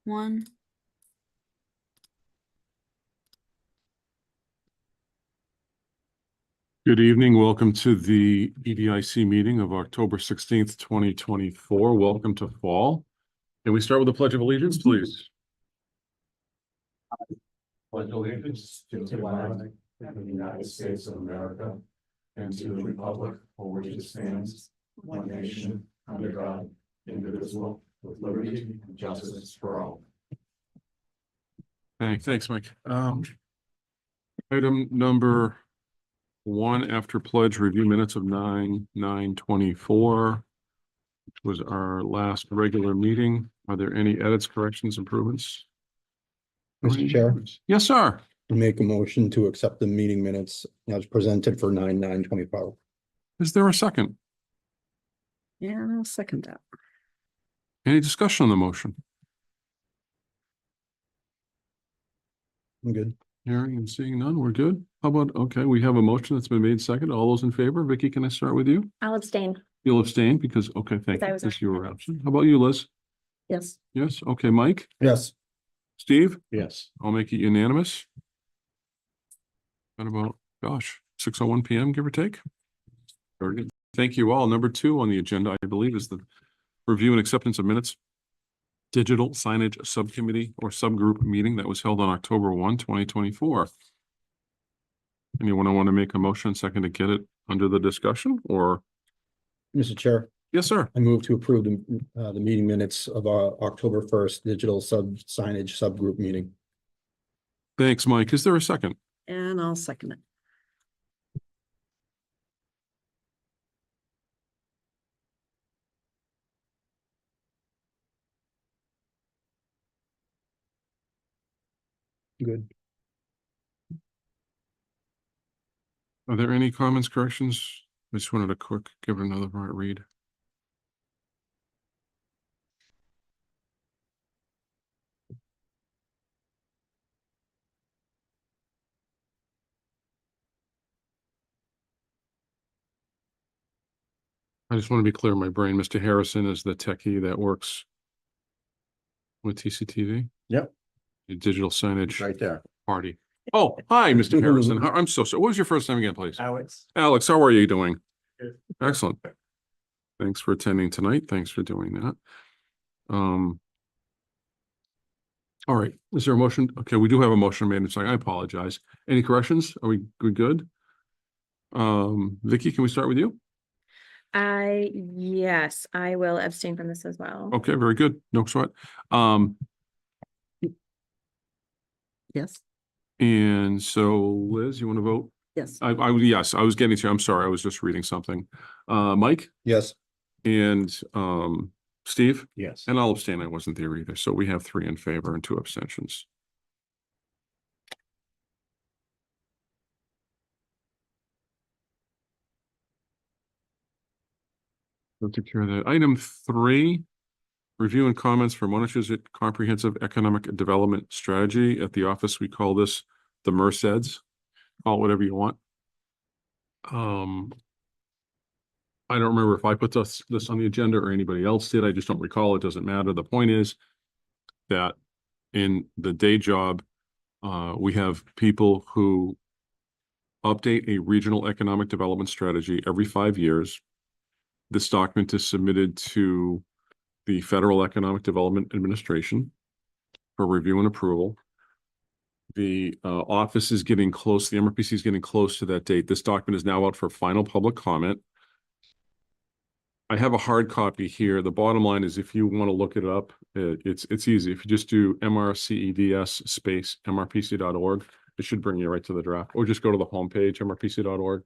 one. Good evening. Welcome to the EDIC meeting of October 16th, 2024. Welcome to fall. Can we start with the Pledge of Allegiance, please? Pledge allegiance to the flag of the United States of America and to the republic for which it stands, one nation, under God, indivisible, with liberty and justice for all. Thanks, Mike. Item number 1 after pledge, review minutes of 9/9/24, which was our last regular meeting. Are there any edits, corrections, improvements? Mr. Chair, Yes, sir. make a motion to accept the meeting minutes as presented for 9/9/25. Is there a second? Yeah, I'll second that. Any discussion on the motion? I'm good. Hearing and seeing none, we're good. How about, okay, we have a motion that's been made second. All those in favor? Vicky, can I start with you? I'll abstain. You'll abstain because, okay, thank Because I you, was because you were absent. How about you, Liz? Yes. Yes, okay, Mike? Yes. Steve? Yes. I'll make it unanimous. At about, gosh, 6:01 PM, give or take. Very good. Thank you all. Number 2 on the agenda, I believe, is the review and acceptance of minutes. Digital Signage Subcommittee or Subgroup meeting that was held on October 1, 2024. Anyone want to make a motion second to get it under the discussion or? Mr. Chair, Yes, sir. I move to approve the meeting minutes of our October 1st digital signage subgroup meeting. Thanks, Mike. Is there a second? And I'll second it. Good. Are there any comments, corrections? I just wanted to give it another read. I just want to be clear in my brain. Mr. Harrison is the techie that works with TCTV. Yep. The digital signage Right there. party. Oh, hi, Mr. Harrison. I'm so sorry. What was your first name again, please? Alex. Alex, how are you doing? Good. Excellent. Thanks for attending tonight. Thanks for doing that. All right. Is there a motion? Okay, we do have a motion made. It's like, I apologize. Any corrections? Are we good? Vicky, can we start with you? Yes, I will abstain from this as well. Okay, very good. No sweat. Yes. And so Liz, you want to vote? Yes. Yes, I was getting to, I'm sorry, I was just reading something. Mike Yes. and Steve, Yes. and I'll abstain. I wasn't there either. So we have 3 in favor and 2 abstentions. We'll take care of that. Item 3, review and comments for Montachusett Comprehensive Economic Development Strategy. At the office, we call this the MRCEDS. Call it whatever you want. I don't remember if I put this on the agenda or anybody else did. I just don't recall. It doesn't matter. The point is that in the day job, we have people who update a regional economic development strategy every 5 years. This document is submitted to the Federal Economic Development Administration for review and approval. The office is getting close. The MRPC is getting close to that date. This document is now out for final public comment. I have a hard copy here. The bottom line is if you want to look it up, it's easy. If you just do MRCEDS space MRPC.org, it should bring you right to the draft, or just go to the homepage, MRPC.org,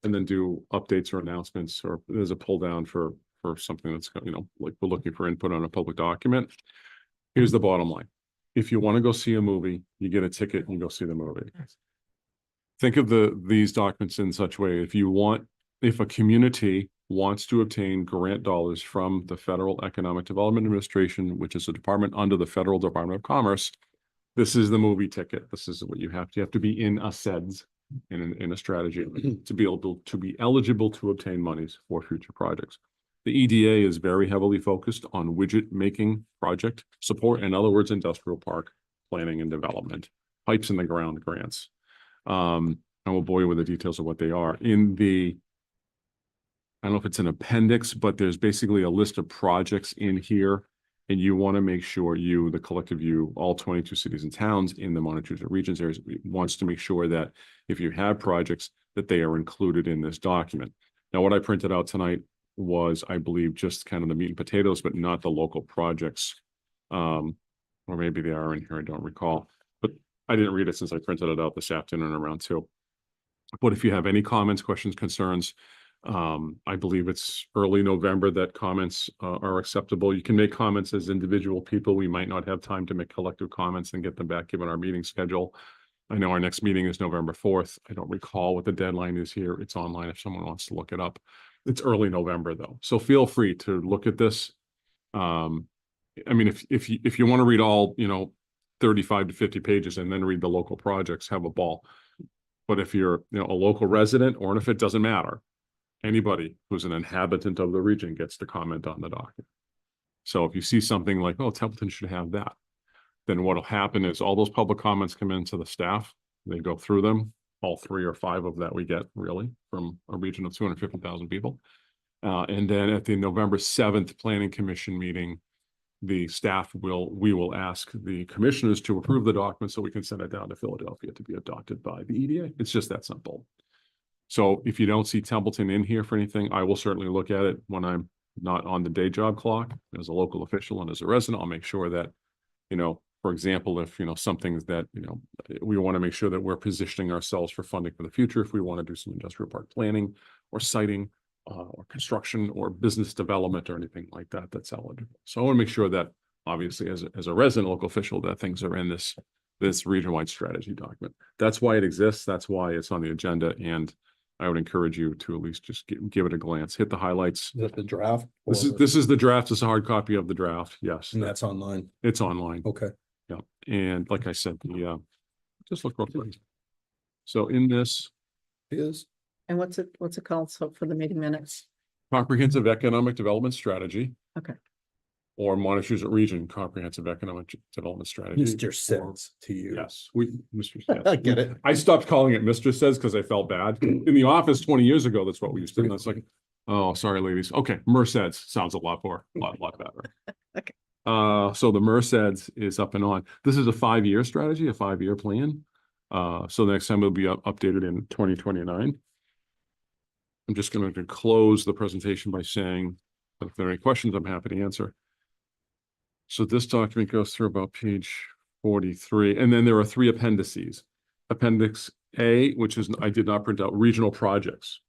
and then do updates or announcements, or there's a pull down for something that's, like we're looking for input on a public document. Here's the bottom line. If you want to go see a movie, you get a ticket and you go see the movie. Think of these documents in such a way. If a community wants to obtain grant dollars from the Federal Economic Development Administration, which is a department under the Federal Department of Commerce, this is the movie ticket. This is what you have to be in a SEDS, in a strategy to be able to be eligible to obtain monies for future projects. The EDA is very heavily focused on widget making project support. In other words, industrial park planning and development, pipes in the ground grants. I will bore you with the details of what they are. In the, I don't know if it's an appendix, but there's basically a list of projects in here. And you want to make sure you, the collective you, all 22 cities and towns in the Montachusett regions areas wants to make sure that if you have projects that they are included in this document. Now, what I printed out tonight was, I believe, just kind of the meat and potatoes, but not the local projects. Or maybe they are in here, I don't recall. But I didn't read it since I printed it out this afternoon around 2. But if you have any comments, questions, concerns, I believe it's early November that comments are acceptable. You can make comments as individual people. We might not have time to make collective comments and get them back given our meeting schedule. I know our next meeting is November 4th. I don't recall what the deadline is here. It's online if someone wants to look it up. It's early November though. So feel free to look at this. I mean, if you want to read all, 35 to 50 pages and then read the local projects, have a ball. But if you're, a local resident, or if it doesn't matter, anybody who's an inhabitant of the region gets to comment on the document. So if you see something like, oh, Templeton should have that, then what'll happen is all those public comments come into the staff. They go through them, all 3 or 5 of that we get really from a region of 250,000 people. And then at the November 7th Planning Commission meeting, the staff we will ask the commissioners to approve the document so we can send it down to Philadelphia to be adopted by the EDA. It's just that simple. So if you don't see Templeton in here for anything, I will certainly look at it when I'm not on the day job clock as a local official and as a resident. I'll make sure that, for example, if, something that, we want to make sure that we're positioning ourselves for funding for the future. If we want to do some industrial park planning or siting, or construction or business development or anything like that, that's eligible. So I want to make sure that obviously as a resident local official that things are in this region-wide strategy document. That's why it exists. That's why it's on the agenda. And I would encourage you to at least just give it a glance, hit the highlights. Is that the draft? This is the draft. It's a hard copy of the draft. Yes. And that's online. It's online. Okay. Yeah. And like I said, just look real quick. So in this Is And what's it called? So for the meeting minutes? comprehensive economic development strategy. Okay. Or Montachusett Region Comprehensive Economic Development Strategy. Mr. Says to you. Yes, Mr. Says. I get it. I stopped calling it Mr. Says because I felt bad. In the office 20 years ago, that's what we used to do. That's like, oh, sorry, ladies. Okay, MRCEDS sounds a lot better. Okay. So the MRCEDS is up and on. This is a 5-year strategy, a 5-year plan. So the next time it'll be updated in 2029. I'm just going to close the presentation by saying, if there are any questions, I'm happy to answer. So this document goes through about page 43, and then there are 3 appendices. Appendix A, which is, I did not print out, regional projects.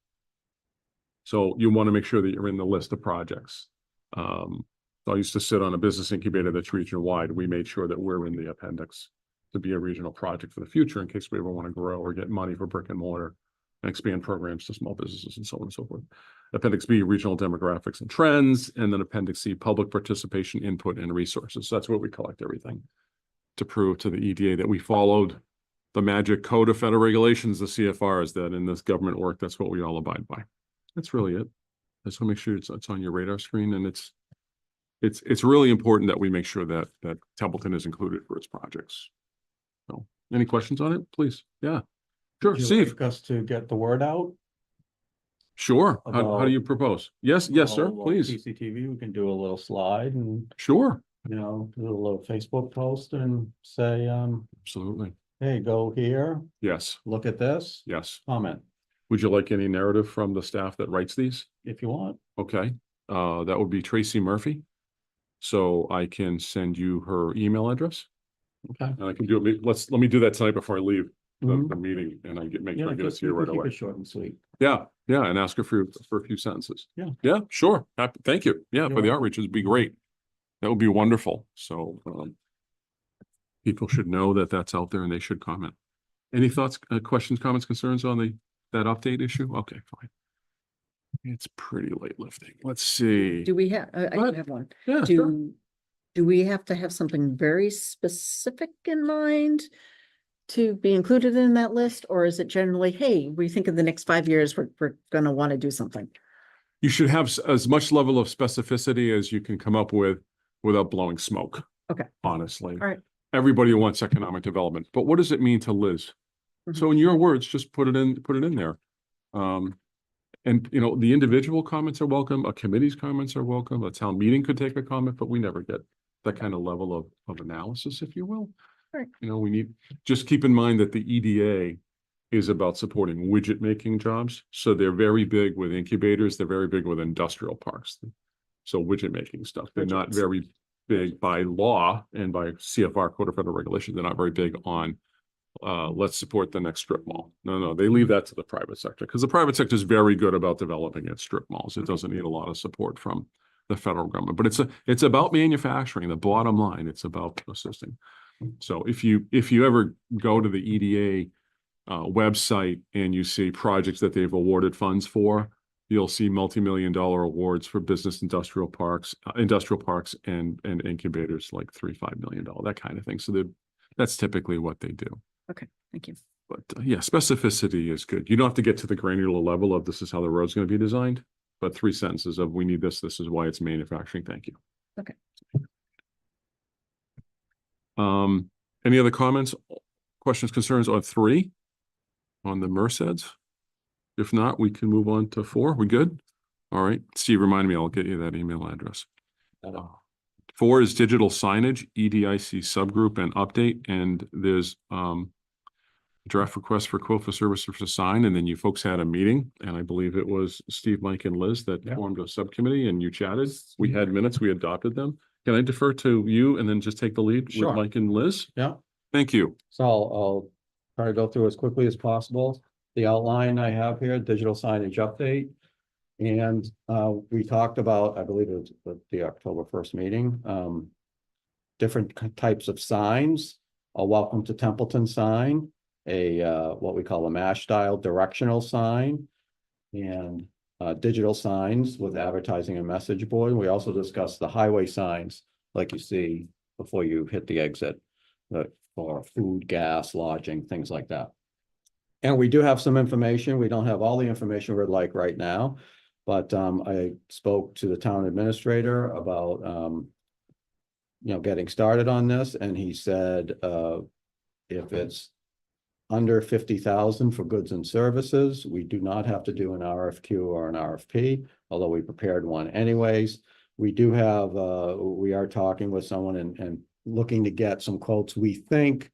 So you want to make sure that you're in the list of projects. So I used to sit on a business incubator that's region wide. We made sure that we're in the appendix to be a regional project for the future in case we ever want to grow or get money for brick and mortar and expand programs to small businesses and so on and so forth. Appendix B, regional demographics and trends, and then Appendix C, public participation, input, and resources. So that's where we collect everything to prove to the EDA that we followed the magic code of federal regulations, the CFRs, that in this government work, that's what we all abide by. That's really it. I just want to make sure it's on your radar screen, and it's really important that we make sure that Templeton is included for its projects. So, any questions on it, please? Yeah, sure. Would you Steve. like us to get the word out? Sure. How About- do you propose? Yes, sir, please. CCTV, we can do a little slide and, Sure. do a little Facebook post and say, Absolutely. hey, go here, Yes, look at this, yes. comment Would you like any narrative from the staff that writes these? if you want. Okay, that would be Tracy Murphy. So I can send you her email address Okay. and I can do it. Let me do that tonight before I leave the Mhm. meeting, and I make sure Yeah, I get it just to you right keep away. it short and sweet. Yeah, and ask her for a few sentences. Yeah. Yeah, sure. Thank you. Yeah, You're for the welcome. outreach would be great. That would be wonderful. So people should know that that's out there and they should comment. Any thoughts, questions, comments, concerns on that update issue? Okay, fine. It's pretty late lifting. Let's see. Do we have, I Go ahead. do have one. Yeah, sure. Do we have to have something very specific in mind to be included in that list? Or is it generally, hey, we think in the next 5 years, we're gonna want to do something? You should have as much level of specificity as you can come up with without blowing smoke. Okay. Honestly. All right. Everybody wants economic development, but what does it mean to Liz? So in your words, just put it in there. And you know, the individual comments are welcome, a committee's comments are welcome, a town meeting could take a comment, but we never get that kind of level of analysis, if you will. Right. You know, we need, just keep in mind that the EDA is about supporting widget making jobs. So they're very big with incubators. They're very big with industrial parks. So widget making stuff. They're not very big by law and by CFR, Code of Federal Regulations. They're not very big on let's support the next strip mall. No, they leave that to the private sector because the private sector is very good about developing its strip malls. It doesn't need a lot of support from the federal government, but it's about manufacturing. The bottom line, it's about assisting. So if you ever go to the EDA website and you see projects that they've awarded funds for, you'll see multi-million-dollar awards for business industrial parks and incubators like $3-5 million, that kind of thing. So that's typically what they do. Okay, thank you. But yeah, specificity is good. You don't have to get to the granular level of this is how the road's going to be designed, but 3 sentences of we need this. This is why it's manufacturing. Thank you. Okay. Any other comments, questions, concerns on 3 on the MRCEDS? If not, we can move on to 4. We good? All right. Steve, remind me, I'll get you that email address. 4 is digital signage, EDIC subgroup and update. And there's draft request for quote for services for sign. And then you folks had a meeting, and I believe it was Steve, Mike, and Liz that formed a subcommittee, and you chatted. We had minutes, we adopted them. Can I defer to you and then just take the lead with Mike and Liz? Yeah. Thank you. So I'll try to go through as quickly as possible. The outline I have here, digital signage update. And we talked about, I believe it was the October 1st meeting, different types of signs, a welcome to Templeton sign, a what we call a MASH style directional sign, and digital signs with advertising and message board. We also discussed the highway signs like you see before you hit the exit for food, gas, lodging, things like that. And we do have some information. We don't have all the information we'd like right now, but I spoke to the town administrator about getting started on this, and he said if it's under 50,000 for goods and services, we do not have to do an RFQ or an RFP, although we prepared one anyways. We do have, we are talking with someone and looking to get some quotes. We think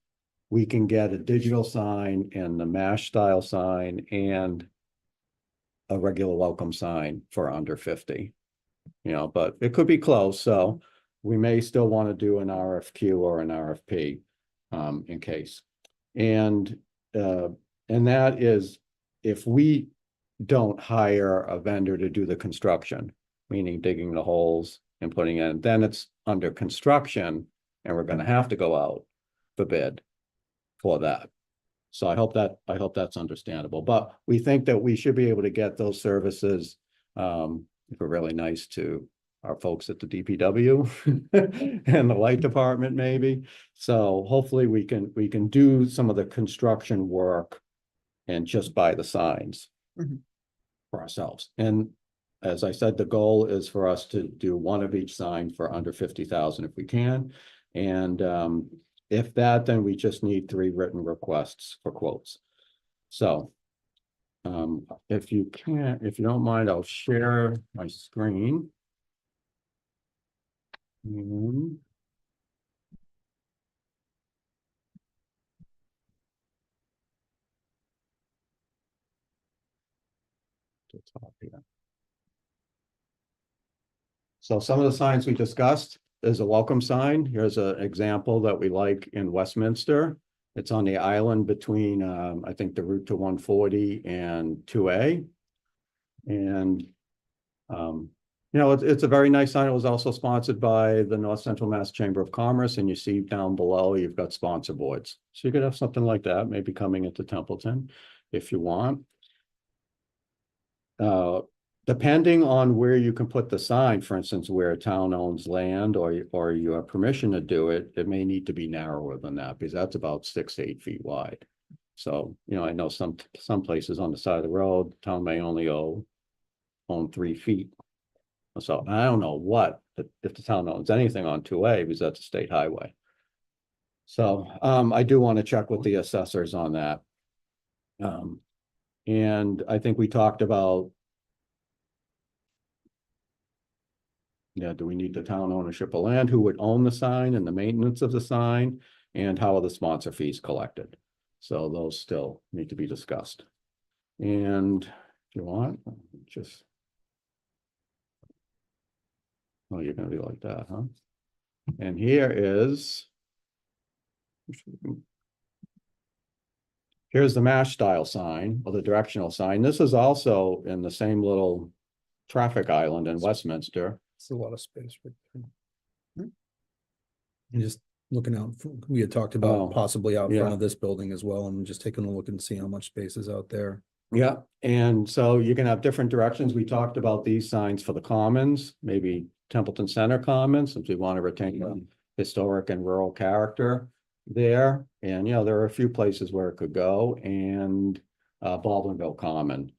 we can get a digital sign and the MASH style sign and a regular welcome sign for under 50, but it could be close. So we may still want to do an RFQ or an RFP in case. And that is if we don't hire a vendor to do the construction, meaning digging the holes and putting in, then it's under construction and we're going to have to go out for bid for that. So I hope that's understandable, but we think that we should be able to get those services if we're really nice to our folks at the DPW and the light department maybe. So hopefully we can do some of the construction work and just buy the signs for ourselves. And as I said, the goal is for us to do one of each sign for under 50,000 if we can. And if that, then we just need 3 written requests for quotes. So if you don't mind, I'll share my screen. Top here. So some of the signs we discussed is a welcome sign. Here's an example that we like in Westminster. It's on the island between, I think, the route to 140 and 2A. And, it's a very nice sign. It was also sponsored by the North Central Mass Chamber of Commerce. And you see down below, you've got sponsor boards. So you could have something like that, maybe coming into Templeton if you want. Depending on where you can put the sign, for instance, where a town owns land or you have permission to do it, it may need to be narrower than that because that's about 6 to 8 feet wide. So, I know some places on the side of the road, town may only go own 3 feet. So I don't know what, if the town owns anything on 2A, because that's a state highway. So, I do want to check with the assessors on that. And I think we talked about. Yeah, do we need the town ownership of land? Who would own the sign and the maintenance of the sign? And how are the sponsor fees collected? So those still need to be discussed. And if you want, just. Oh, you're gonna be like that, huh? And here is. Here's the MASH style sign, or the directional sign. This is also in the same little traffic island in Westminster. It's a lot of space. And just looking out, we had talked Oh, about possibly out yeah. front of this building as well, and just taking a look and see how much space is out there. Yeah, and so you can have different directions. We talked about these signs for the commons, maybe Templeton Center Commons, since we want to retain the historic and rural character there. And, there are a few places where it could go, and Baldwinville Common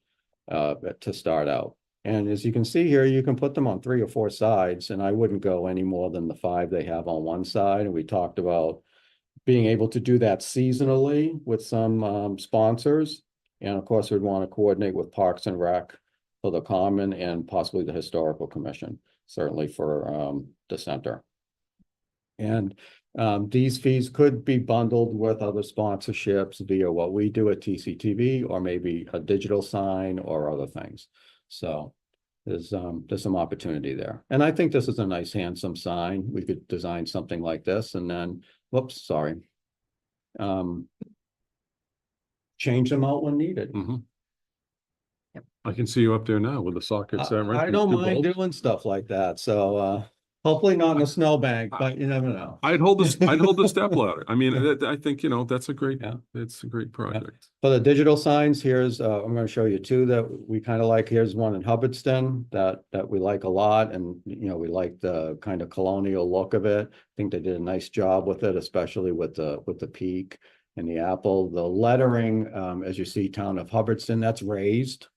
to start out. And as you can see here, you can put them on 3 or 4 sides, and I wouldn't go any more than the 5 they have on one side. And we talked about being able to do that seasonally with some sponsors. And of course, we'd want to coordinate with Parks and Rec for the common and possibly the Historical Commission, certainly for the center. And these fees could be bundled with other sponsorships via what we do at TCTV, or maybe a digital sign or other things. So there's some opportunity there. And I think this is a nice, handsome sign. We could design something like this and then, whoops, sorry. Change them out when needed. Mhm. I can see you up there now with the sockets. I don't mind doing stuff like that. So hopefully not in a snowbank, but you never know. I'd hold the step ladder. I mean, I think, that's a great, Yeah. it's a great project. For the digital signs, here's, I'm gonna show you 2 that we kind of like. Here's one in Hubbardston that we like a lot. And, we like the kind of colonial look of it. I think they did a nice job with it, especially with the peak and the apple. The lettering, as you see, Town of Hubbardston, that's raised,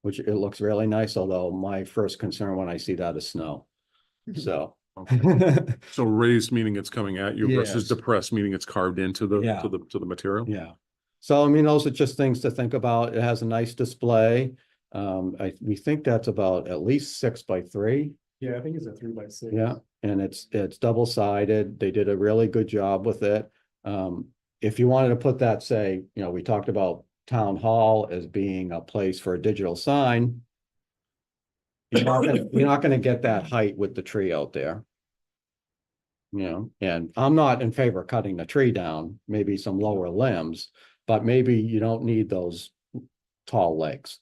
which it looks really nice, although my first concern when I see that is snow. So. So raised meaning it's coming at you versus Yes. depressed meaning it's carved into the, Yeah. to the material. Yeah. So, I mean, those are just things to think about. It has a nice display. We think that's about at least 6 by 3. Yeah, I think it's a 3 by 6. Yeah, and it's double-sided. They did a really good job with it. If you wanted to put that, say, we talked about Town Hall as being a place for a digital sign. You're not gonna get that height with the tree out there. And I'm not in favor of cutting the tree down, maybe some lower limbs, but maybe you don't need those tall legs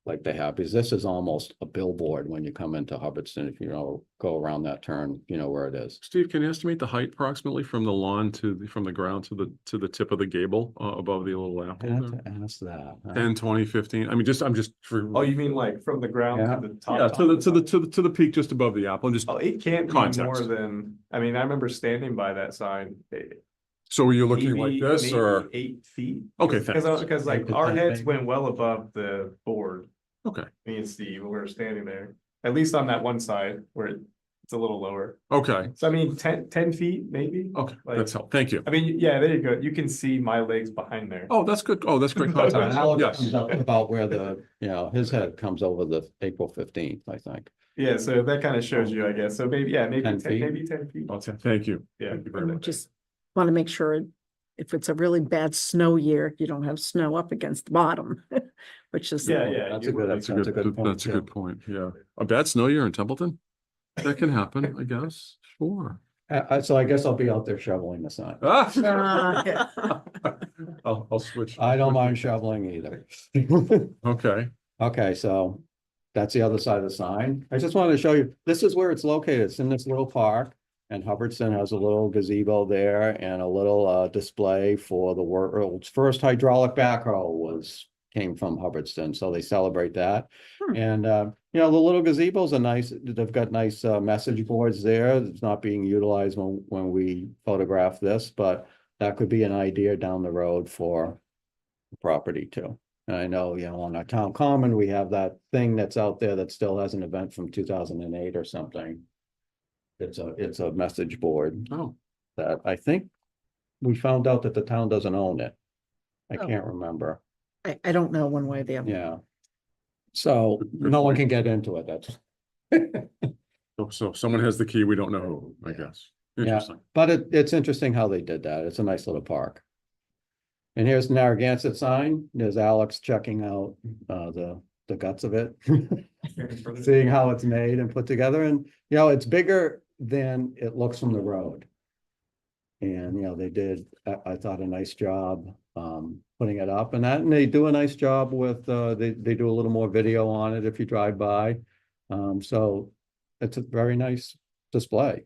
like they have, because this is almost a billboard when you come into Hubbardston, if go around that turn, where it is. Steve, can you estimate the height approximately from the lawn from the ground to the tip of the gable above the little I apple have there? to ask that. huh? 10, 20, 15. I mean, I'm just for. Oh, you mean like from the ground Yeah. to the top? Yeah, top to the of sign? to the peak just above the apple, and just Oh, it can't be Context. more than, I mean, I remember standing by that sign. so are you looking like maybe- this maybe or 8 feet? Okay, thanks. Because like 8 to our 10 heads maybe. went well above the board, okay, me and Steve, when we were standing there, at least on that one side where it's a little lower. okay, So I mean, 10 feet maybe? okay, Like- that's helpful. Thank you. I mean, yeah, there you go. You can see my legs behind there. Oh, that's good. Oh, that's great That's context. Alex Yes. comes up about where his head comes over the April 15th, I think. Yeah, so that kind of shows you, I guess. So maybe, yeah, maybe 10 feet. maybe 10 feet. Okay, thank you. Yeah. Thank you very much. Just want to make sure if it's a really bad snow year, you don't have snow up against the bottom, which is. Yeah, yeah. That's you a good- would- That's a That's a good, good point, that's a too. good point. Yeah. A bad snow year in Templeton? That can happen, I guess. Sure. So I guess I'll be out there shoveling the sign. Ah! I'll switch. I don't mind shoveling either. Okay. Okay, so that's the other side of the sign. I just wanted to show you, this is where it's located. It's in this little park. And Hubbardston has a little gazebo there and a little display for the world's first hydraulic backhoe came from Hubbardston, so they celebrate that. Hmm. And the little gazebos are nice. They've got nice message boards there. It's not being utilized when we photograph this, but that could be an idea down the road for the property too. And I know, on our town common, we have that thing that's out there that still has an event from 2008 or something. It's a message board Oh, that I think we found out that the town doesn't own it. I Oh. can't remember. I don't know one way or the other. Yeah. So Good no one point. can get into it. That's, so someone has the key, we don't know who, I guess. yeah, Interesting. but it's interesting how they did that. It's a nice little park. And here's Narragansett sign. There's Alex checking out the guts of it. Seeing how it's made and put together, and it's bigger than it looks from the road. And they did, I thought, a nice job putting it up, and they do a nice job with they do a little more video on it if you drive by. So it's a very nice display.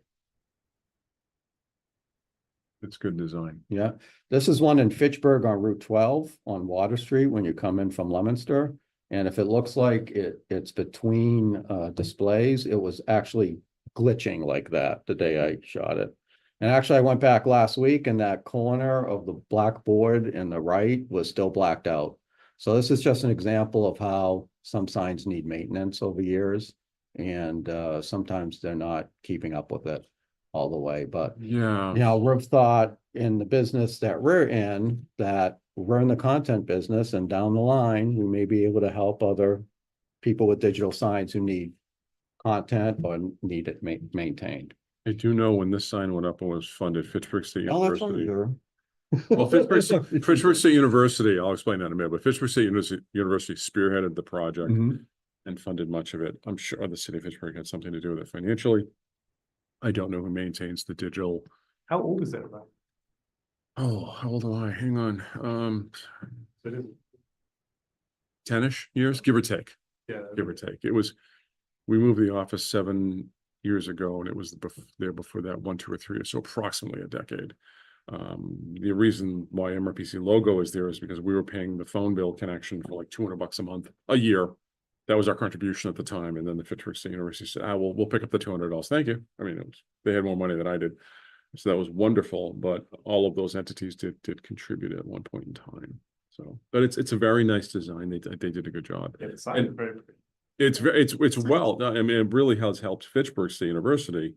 It's good design. Yeah, this is one in Fitchburg on Route 12 on Water Street when you come in from Leominster. And if it looks like it's between displays, it was actually glitching like that the day I shot it. And actually, I went back last week and that corner of the black board in the right was still blacked out. So this is just an example of how some signs need maintenance over years. And sometimes they're not keeping up with it all the way. But, Yeah. we've thought in the business that we're in, that we're in the content business, and down the line, we may be able to help other people with digital signs who need content or need it maintained. I do know when this sign went up and was funded, Fitchburg State Oh, that's University. under. Well, Fitchburg State University, I'll explain that in a minute, but Fitchburg State University spearheaded the project Mhm. and funded much of it. I'm sure the city of Fitchburg had something to do with it financially. I don't know who maintains the digital. How old is that about? Oh, how old am I? Hang on. It is- 10-ish years, give or take, Yeah. give or take. We moved the office 7 years ago, and it was there before that 1, 2, or 3, so approximately a decade. The reason why MRPC logo is there is because we were paying the phone bill connection for like $200 a month, a year. That was our contribution at the time, and then the Fitchburg State University said, we'll pick up the $200. Thank you. I mean, they had more money than I did. So that was wonderful, but all of those entities did contribute at one point in time. So, but it's a very nice design. They did a good job. Yeah, the sign is very pretty. It's well, I mean, it really has helped Fitchburg State University.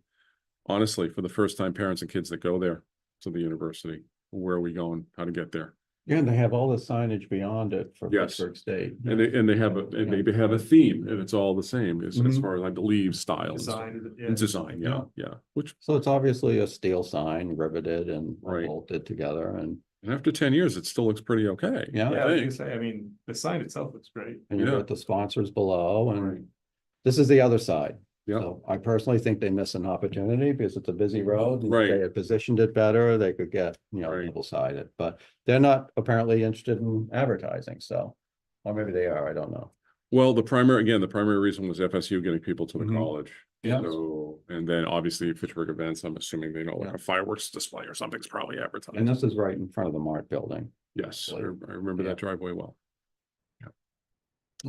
Honestly, for the first time, parents and kids that go there to the university, where are we going, how to get there? Yeah, and they have all the signage beyond it for Yes. Pittsburgh State. And they have a theme, and it's all the same as Mhm. far as I believe styles. Design, yeah. And design, yeah, which, So it's obviously a steel sign riveted and Right. bolted together, and and after 10 years, it still looks pretty okay. Yeah. Yeah, I I was think. gonna say, I mean, the sign itself looks great. you Yeah. got the sponsors below, Right. and this is the other side. Yeah. So I personally think they miss an opportunity because it's a busy road. and if Right. They had positioned it better, they could get, Right. double-sided, but they're not apparently interested in advertising, so. Or maybe they are, I don't know. Well, the primary reason was FSU getting people to the Mhm. college. Yeah. So, and then obviously Fitchburg events, I'm assuming they know like Yeah. a fireworks display or something's probably advertised. And this is right in front of the Mart building. Yes, I remember Yeah. that driveway well. Yeah.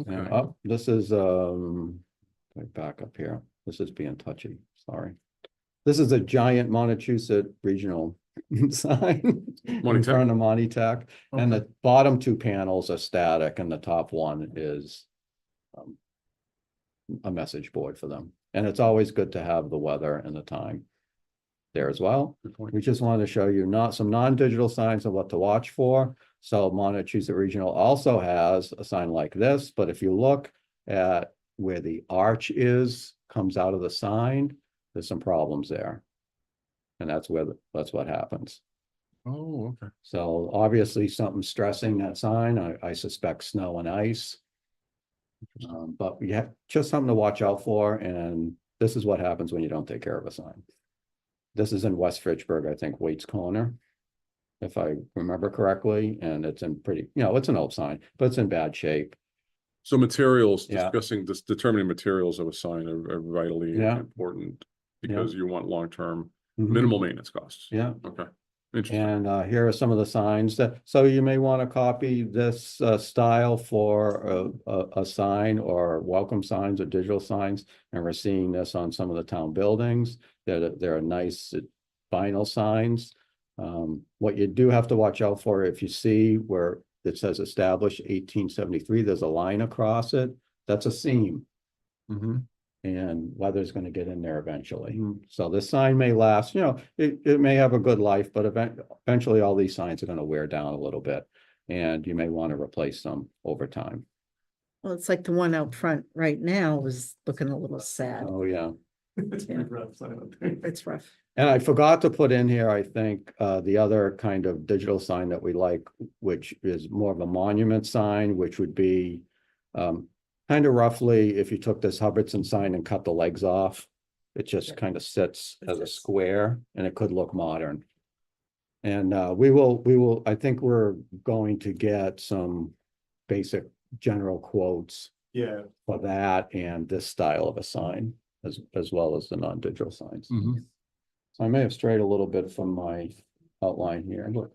And Okay, up, this is, right back up here. This is being touchy, sorry. This is a giant Montachusett regional sign in Monty Tech? front of Monty Tech. And the bottom two panels are static and the top one is a message board for them. And it's always good to have the weather and the time there as well. good point. We just wanted to show you some non-digital signs of what to watch for. So Montachusett Regional also has a sign like this, but if you look at where the arch comes out of the sign, there's some problems there. And that's what happens. Oh, okay. So obviously something stressing that sign. I suspect snow and ice. But we have just something to watch out for, and this is what happens when you don't take care of a sign. This is in West Fitchburg, I think, Waits Corner, if I remember correctly, and it's in pretty, it's an old sign, but it's in bad shape. So materials, Yeah. determining materials of a sign are vitally Yeah. important because you want long-term Mhm. minimal maintenance costs. Yeah. Okay. Interesting. And here are some of the signs so you may want to copy this style for a sign or welcome signs or digital signs. And we're seeing this on some of the town buildings. They're nice vinyl signs. What you do have to watch out for, if you see where it says established 1873, there's a line across it, that's a seam. Mhm. And weather's gonna get in there eventually. Mhm. So this sign may last, it may have a good life, but eventually all these signs are gonna wear down a little bit. And you may want to replace them over time. Well, it's like the one out front right now is looking a little sad. Oh, yeah. It's pretty rough sign up there. It's rough. And I forgot to put in here, I think, the other kind of digital sign that we like, which is more of a monument sign, which would be kind of roughly, if you took this Hubbardson sign and cut the legs off, it just kind of sits as a square and it could look modern. And I think we're going to get some basic general quotes Yeah, for that and this style of a sign, as well as the non-digital signs. Mhm. So I may have strayed a little bit from my outline here, but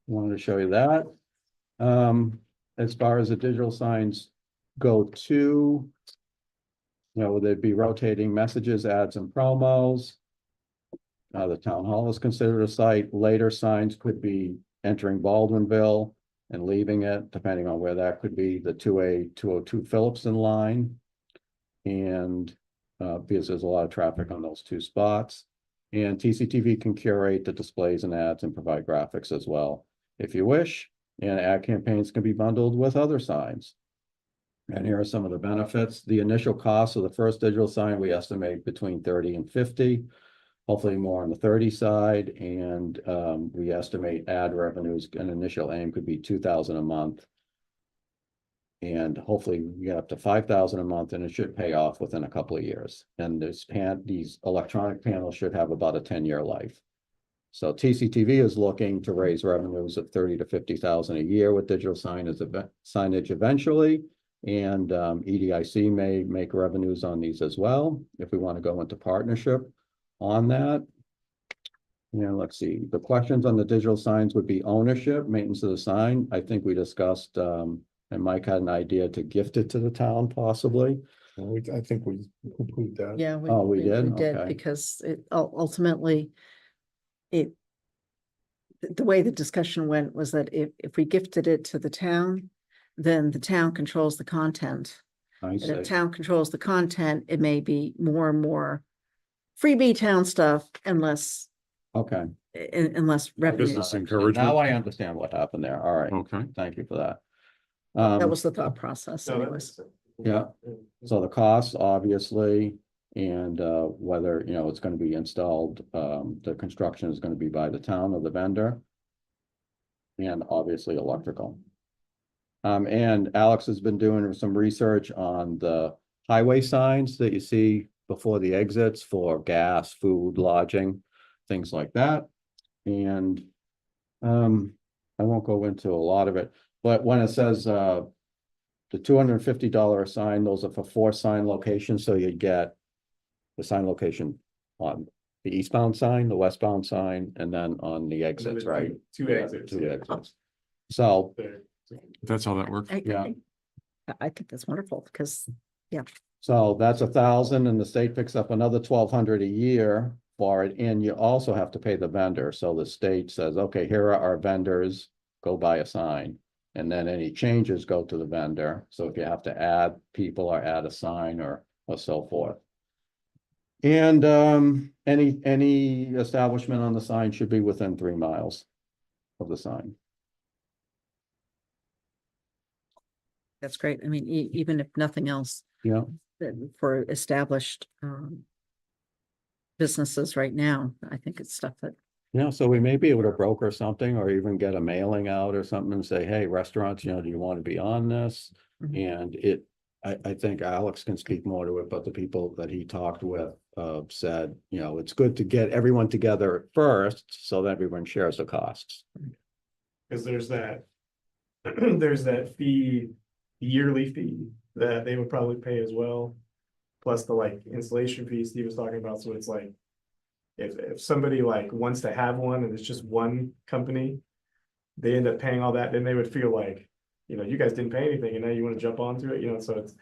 wanted to show you that. As far as the digital signs go to, they'd be rotating messages, ads, and promos. The town hall is considered a site. Later signs could be entering Baldwinville and leaving it, depending on where that could be, the 2A 202 Phillipson line. And because there's a lot of traffic on those two spots. And TCTV can curate the displays and ads and provide graphics as well, if you wish. And ad campaigns can be bundled with other signs. And here are some of the benefits. The initial cost of the first digital sign, we estimate between 30 and 50. Hopefully more on the 30 side, and we estimate ad revenues, an initial aim could be 2,000 a month. And hopefully we get up to 5,000 a month, and it should pay off within a couple of years. And these electronic panels should have about a 10-year life. So TCTV is looking to raise revenues of 30 to 50,000 a year with digital signage eventually. And EDIC may make revenues on these as well, if we want to go into partnership on that. Let's see, the questions on the digital signs would be ownership, maintenance of the sign. I think we discussed, and Mike had an idea to gift it to the town possibly. I think we include that. Yeah. We did? Okay. Because it ultimately, the way the discussion went was that if we gifted it to the town, then the town controls the content. I And see. if town controls the content, it may be more and more freebie town stuff unless Okay. revenue. Business encouragement. Now I understand what happened there. All right. Okay. Thank you for that. That was the thought process so anyways. Yeah. So the costs, obviously, and whether, it's going to be installed, the construction is going to be by the town or the vendor. And obviously electrical. And Alex has been doing some research on the highway signs that you see before the exits for gas, food, lodging, things like that. And I won't go into a lot of it, but when it says the $250 a sign, those are for 4 sign locations. So you get the sign location on the eastbound sign, the westbound sign, and then on the exits, right? Two exits. Two exits. So, There. That's how that works. Yeah. I think that's wonderful because, so that's 1,000, and the state picks up another 1,200 a year for it, and you also have to pay the vendor. So the state says, okay, here are our vendors, go buy a sign. And then any changes go to the vendor. So if you have to add people or add a sign or so forth. And any establishment on the sign should be within 3 miles of the sign. that's great. I mean, even if nothing else, Yeah. that for established businesses right now, I think it's stuff that, Yeah, so we may be able to broker something or even get a mailing out or something and say, hey, restaurants, do you want to be on this? Mhm. And I think Alex can speak more to it, but the people that he talked with said, it's good to get everyone together first so that everyone shares the costs. Because there's that fee, yearly fee that they would probably pay as well. Plus the installation fee Steve was talking about, so it's like. If somebody wants to have one and it's just one company, they end up paying all that, then they would feel like, you guys didn't pay anything and now you want to jump onto it, so it's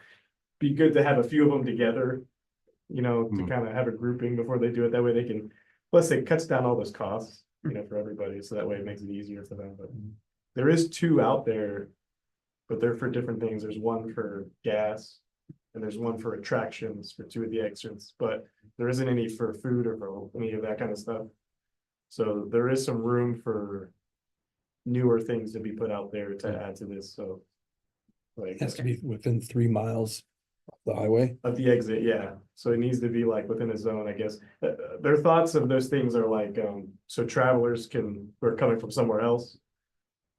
be good to have a few of them together, to kind of have a grouping before they do it. That way they can, plus it cuts down all those costs, for everybody. So that way it makes it easier for them. But there is 2 out there but they're for different things. There's one for gas. And there's one for attractions for 2 of the extras, but there isn't any for food or for any of that kind of stuff. So there is some room for newer things to be put out there to add to this, so. Like, It has to be within 3 miles of the highway. of the exit, yeah, so it needs to be like within a zone, I guess. Their thoughts of those things are like, so travelers who are coming from somewhere else.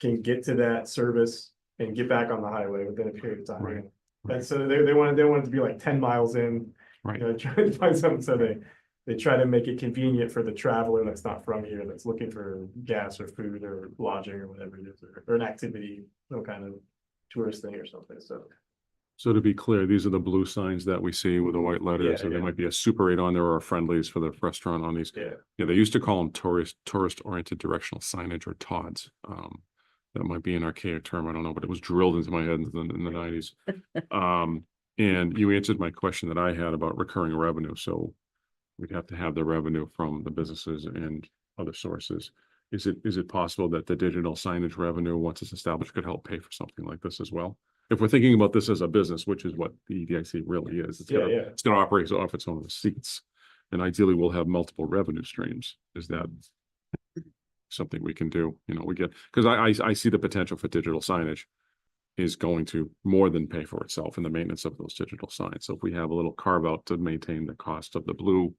Can get to that service and get back on the highway within a period of time. Right. And so they want it to be like 10 miles in. Right. You know, trying to find something, so they try to make it convenient for the traveler that's not from here, that's looking for gas or food or lodging or whatever it is, or an activity, some kind of tourist thing or something, so. So to be clear, these are the blue signs that we see with the white letters, Yeah, and there yeah. might be a Super 8 on there or a Friendlies for the restaurant on these. Yeah, Yeah, they used to call them tourist-oriented directional signage, or TODs. That might be an archaic term, I don't know, but it was drilled into my head in the 90s. And you answered my question that I had about recurring revenue, so we'd have to have the revenue from the businesses and other sources. Is it possible that the digital signage revenue, once it's established, could help pay for something like this as well? If we're thinking about this as a business, which is what the EDIC really is, it's gonna, Yeah. it's gonna operate off its own receipts. And ideally, we'll have multiple revenue streams. Is that something we can do? You know, we get, because I see the potential for digital signage is going to more than pay for itself in the maintenance of those digital signs. So if we have a little carve out to maintain the cost of the blue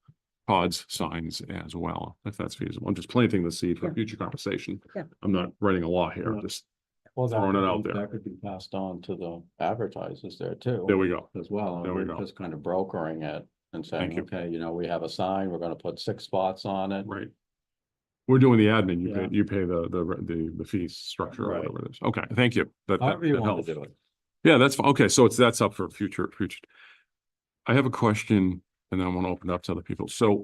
pods signs as well, if that's feasible. I'm just planting the seed for Yeah. future conversation. Yeah. I'm not writing a law here, Yeah. just Well, Throwing it out there. That could be passed on to the advertisers there too. there we go. As well. There we We're go. just kind of brokering it and saying, you. okay, we have a sign, we're gonna put 6 spots on it. Right. We're doing the admin, Yeah. you pay the fee structure or Right. whatever it is. Okay, thank you. That However you want helps. to do it. Yeah, that's fine. Okay, so that's up for future. I have a question and then I want to open it up to other people. So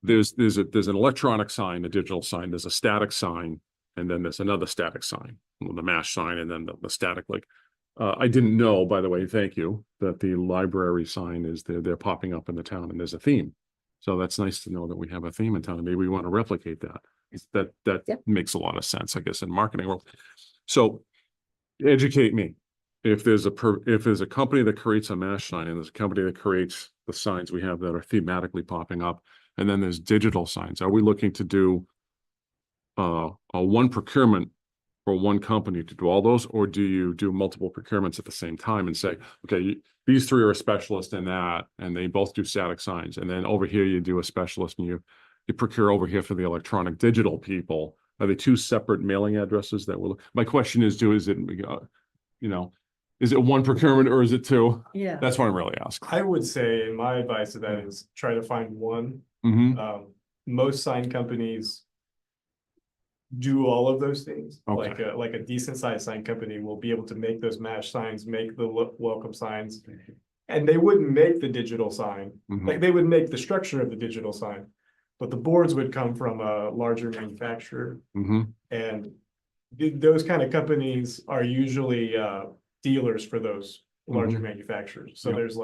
there's an electronic sign, a digital sign, there's a static sign, and then there's another static sign, the MASH sign, and then the static, like, I didn't know, by the way, thank you, that the library sign is they're popping up in the town and there's a theme. So that's nice to know that we have a theme in town, and maybe we want to replicate that. That Yeah. makes a lot of sense, I guess, in marketing world. So educate me. If there's a company that creates a MASH sign and there's a company that creates the signs we have that are thematically popping up, and then there's digital signs, are we looking to do a one procurement for one company to do all those, or do you do multiple procurements at the same time and say, okay, these 3 are a specialist in that, and they both do static signs, and then over here you do a specialist and you procure over here for the electronic digital people? Are they 2 separate mailing addresses that will? My question is, is it one procurement or is it 2? Yeah. That's what I'm really asking. I would say, my advice to that is try to find one. Mm-hmm. Most sign companies do all of those things. Okay. Like a decent sized sign company will be able to make those MASH signs, make the welcome signs. And they wouldn't make the digital sign, Mhm. like they would make the structure of the digital sign. But the boards would come from a larger manufacturer, Mm-hmm. and those kind of companies are usually dealers for those larger manufacturers. So Yep. there's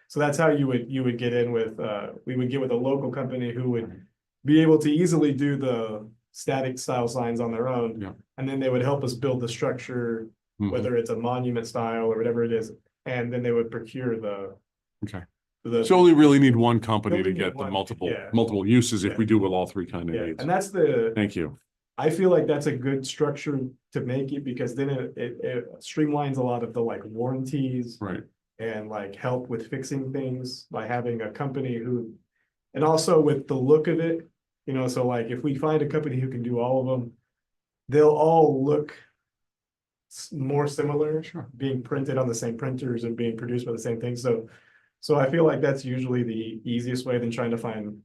so that's how you would get in with, we would get with a local company who would be able to easily do the static style signs on their own. Yeah. And then they would help us build the structure, whether it's a monument style or whatever it is, and then they would procure Okay. the. So we really need one company Only to need get the one, multiple yeah. uses if Yeah. we do with all 3 kind of Yeah, needs. and that's Thank you. I feel like that's a good structure to make it, because then it streamlines a lot of the warranties. Right. And help with fixing things by having a company who, and also with the look of it, so if we find a company who can do all of them, they'll all look more similar. Sure. Being printed on the same printers and being produced by the same thing. So I feel like that's usually the easiest way than trying to find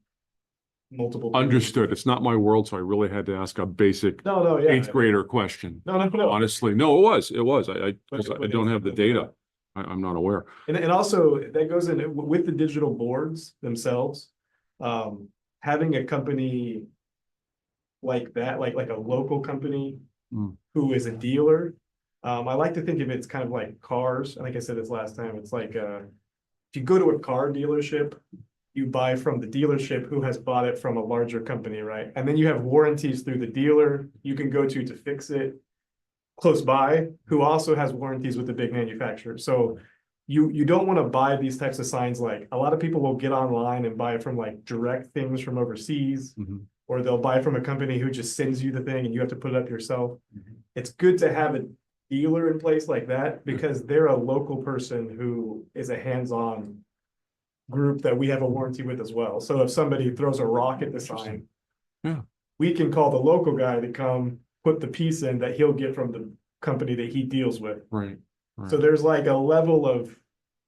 multiple. Understood. It's not my world, so I really had to ask a basic No, yeah. 8th grader question. No. Honestly, no, it was. I But don't it's- have the data. I'm not aware. And also that goes in with the digital boards themselves. Having a company like that, like a local company who is a dealer. I like to think of it's kind of like cars. I think I said this last time. It's like, if you go to a car dealership, you buy from the dealership who has bought it from a larger company, right? And then you have warranties through the dealer you can go to fix it. close by who also has warranties with the big manufacturer. So you don't want to buy these types of signs. Like a lot of people will get online and buy from like direct things from overseas, Mhm. or they'll buy from a company who just sends you the thing and you have to put it up yourself. Mhm. It's good to have a dealer in place like that because they're a local person who is a hands-on group that we have a warranty with as well. So if somebody throws a rock at the sign, Yeah. we can call the local guy to come put the piece in that he'll get from the company that he deals with. Right. So there's like a level of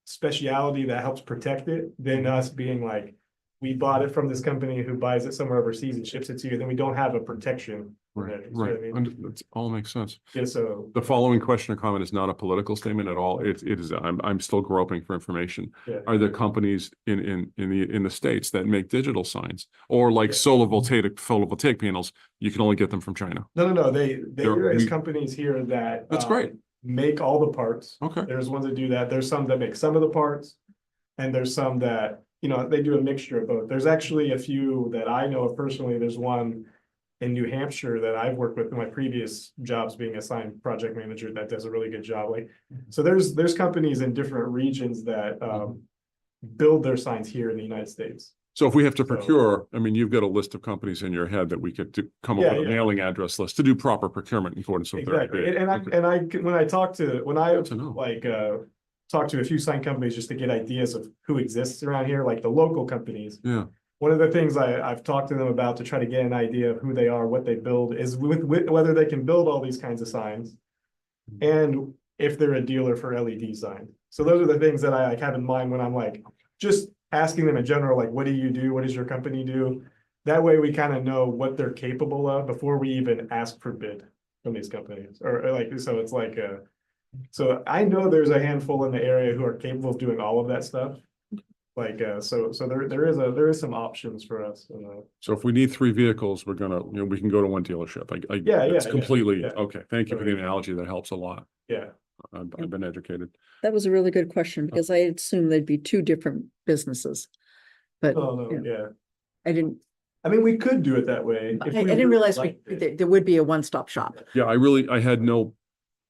speciality that helps protect it than Mm-hmm. us being like, we bought it from this company who buys it somewhere overseas and ships it to you, then we don't have a protection. Right, You know what I right. mean? That all makes sense. Yeah, so, The following question or comment is not a political statement at all. It is, I'm still groping for information. yeah. Are there companies in the States that make digital signs or like Yeah. photovoltaic panels? You can only get them from China. No, there is we- companies here that. That's great. Make all the parts. Okay. There's ones that do that. There's some that make some of the parts. And there's some that, they do a mixture of both. There's actually a few that I know of personally. There's one in New Hampshire that I've worked with in my previous jobs being a sign project manager that does a really good job. Like, so there's companies in different regions that build their signs here in the United States. So if we have to So- procure, I mean, you've got a list of companies in your head that we could come up Yeah, with a yeah. mailing address list to do proper procurement in accordance with Exactly. 30B. And when I talk to, Good to know. like, talk to a few sign companies just to get ideas of who exists around here, like the local companies. Yeah, One of the things I've talked to them about to try to get an idea of who they are, what they build, is with whether they can build all these kinds of signs. And if they're a dealer for LED signs. So those are the things that I like have in mind when I'm like, just asking them in general, like, what do you do? What does your company do? That way we kind of know what they're capable of before we even ask for bid from these companies. Or like, so it's like so I know there's a handful in the area who are capable of doing all of that stuff. Like, so there is some options for us. so if we need 3 vehicles, we're gonna, we can go to one dealership. Yeah, It's yeah, completely, yeah. okay, thank you for the analogy. That helps a lot. Yeah, I've been educated. That was a really good question because I assumed there'd be 2 different businesses. But oh, no, you know, yeah. I didn't, I mean, we could do it that way. I if I we didn't really realize liked it. there would be a one-stop shop. Yeah, I had no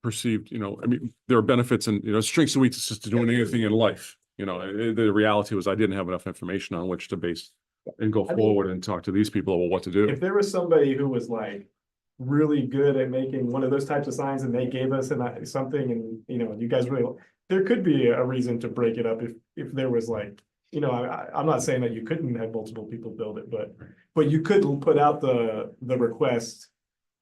perceived, I mean, there are benefits and, strengths and weaknesses to doing anything in life. The reality was I didn't have enough information on which to base and go I mean- forward and talk to these people about what to do. If there was somebody who was like really good at making one of those types of signs and they gave us something and, you guys really, there could be a reason to break it up if there was like, I'm not saying that you couldn't have multiple people build it, but you could put out the request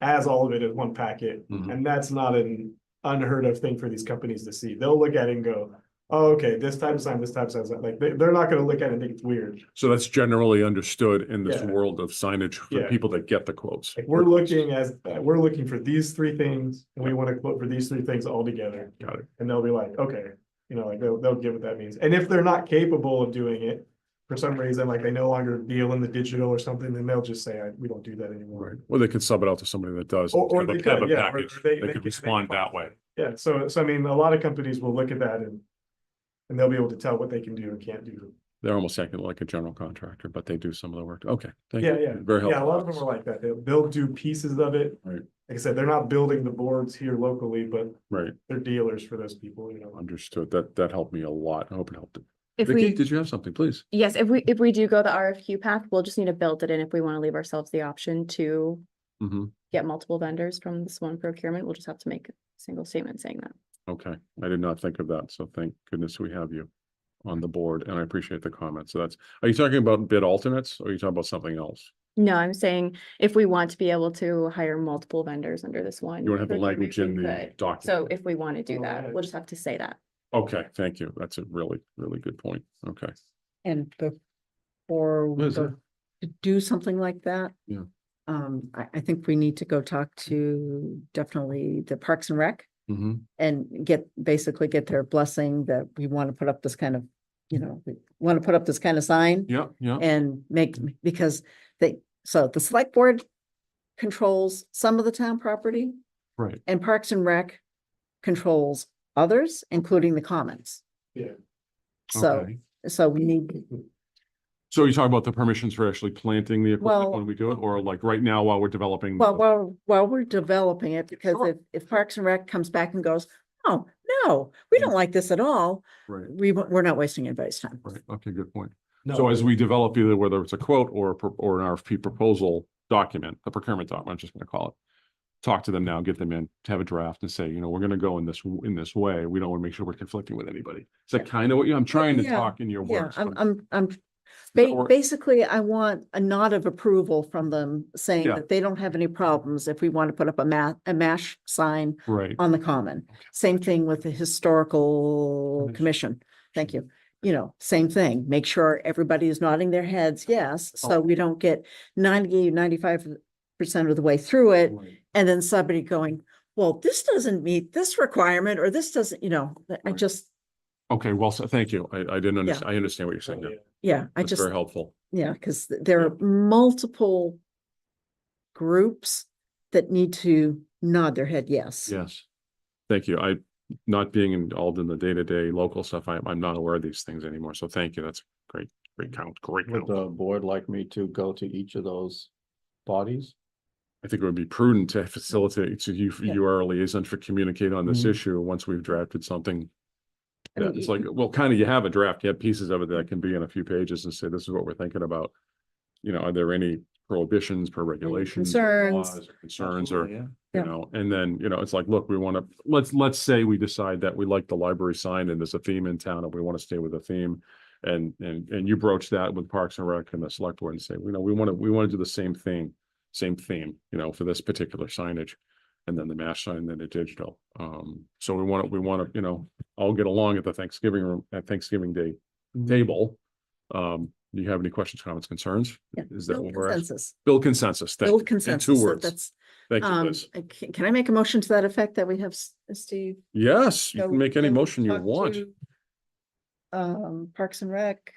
as all of it in one packet. Mhm. And that's not an unheard of thing for these companies to see. They'll look at it and go, oh, okay, this type of sign, like they're not gonna look at it and think it's weird. So that's generally understood in this Yeah. world of signage for Yeah. people that get the quotes. Like we're looking for these 3 things and we want to quote for these 3 things all together. Got it. And they'll be like, okay, like they'll get what that means. And if they're not capable of doing it, for some reason, like they no longer deal in the digital or something, then they'll just say, we don't do that anymore. Right. Or they could sub it out to somebody that does. Or have a- they could, have a yeah, or package. they They could respond that way. Yeah, so I mean, a lot of companies will look at that and they'll be able to tell what they can do and can't do. They're almost acting like a general contractor, but they do some of the work. Okay, thank Yeah, you. yeah. Very Yeah, a helpful. lot of them are like that. They'll do pieces of it. Right. Like I said, they're not building the boards here locally, but Right, they're dealers for those people, understood. That helped me a lot. I hope it helped. If Vicky, we, did you have something, please? yes, if we do go the RFQ path, we'll just need to build it in if we want to leave ourselves the option to Mm-hmm. get multiple vendors from this one procurement. We'll just have to make a single statement saying that. Okay, I did not think of that, so thank goodness we have you on the board, and I appreciate the comment. So are you talking about bid alternates, or are you talking about something else? No, I'm saying if we want to be able to hire multiple vendors under this one. You want to have the procurement, language we in the could. document? So if we want to do Go that, ahead. we'll just have to say that. Okay, thank you. That's a really, really good point. Okay. And before we Liz, go to do something like that. Yeah. I think we need to go talk to definitely the Parks and Rec Mm-hmm. and basically get their blessing that we want to put up this kind of, we want to put up this kind of sign. Yeah, yeah. And because so the select board controls some of the town property Right. and Parks and Rec controls others, including the commons. Yeah. So, Okay. so we need, So you're talking about the permissions for actually planting the equipment Well- when we do it, or like right now while we're developing? Well, while we're developing it, because Sure. if Parks and Rec comes back and goes, oh, no, we don't like this at all, Right, we're not wasting anybody's time. right. Okay, good point. No, So as we develop either whether it's a quote or or an RFP proposal document, a procurement document, I'm just gonna call it. Talk to them now, get them in, to have a draft and say, we're gonna go in this way. We don't want to make sure we're conflicting with anybody. Is that kind of what I'm trying to Yeah, talk in your Yeah, words? I'm that work? basically, I want a nod of approval from them saying Yeah. that they don't have any problems if we want to put up a MASH sign Right, on the common. Same thing with the historical commission. Thank you. Same thing. Make sure everybody is nodding their heads, yes, Oh. so we don't get 95% of the way through it. right. And then somebody going, well, this doesn't meet this requirement, or this doesn't, I Right. just, Okay, well, so thank you. I didn't understand. I understand what you're saying. now. yeah, I That's just, very helpful. yeah, because there are multiple groups that need to nod their head, yes. Yes. Thank you. Not being involved in the day-to-day local stuff, I'm not aware of these things anymore. So thank you. That's great. Great count. Great Would count. the board like me to go to each of those bodies? I think it would be prudent to facilitate, so Yeah. you are a liaison for communicate on this Mhm. issue once we've drafted something. I mean, Yeah, it's like, well, kind of, you have a draft, you have pieces of it that can be in a few pages and say, this is what we're thinking about. Are there any prohibitions per regulations? Concerns. laws, or Concerns or, Absolutely, Yeah. and then, it's like, look, we want to, let's say we decide that we like the library sign and there's a theme in town and we want to stay with the theme. And you broach that with Parks and Rec and the select board and say, we want to do the same thing, same theme, for this particular signage. And then the MASH sign, then the digital. So we want to, all get along at the Thanksgiving room, at Thanksgiving Day table. Do you have any questions, comments, concerns? Yeah, Is that build what we're asking? consensus. Build consensus. Thank Build you. In consensus. 2 words. That's, Thank you, Liz. can I make a motion to that effect that we have Steve? Yes, you go- can make any go motion you talk want. to, Parks and Rec,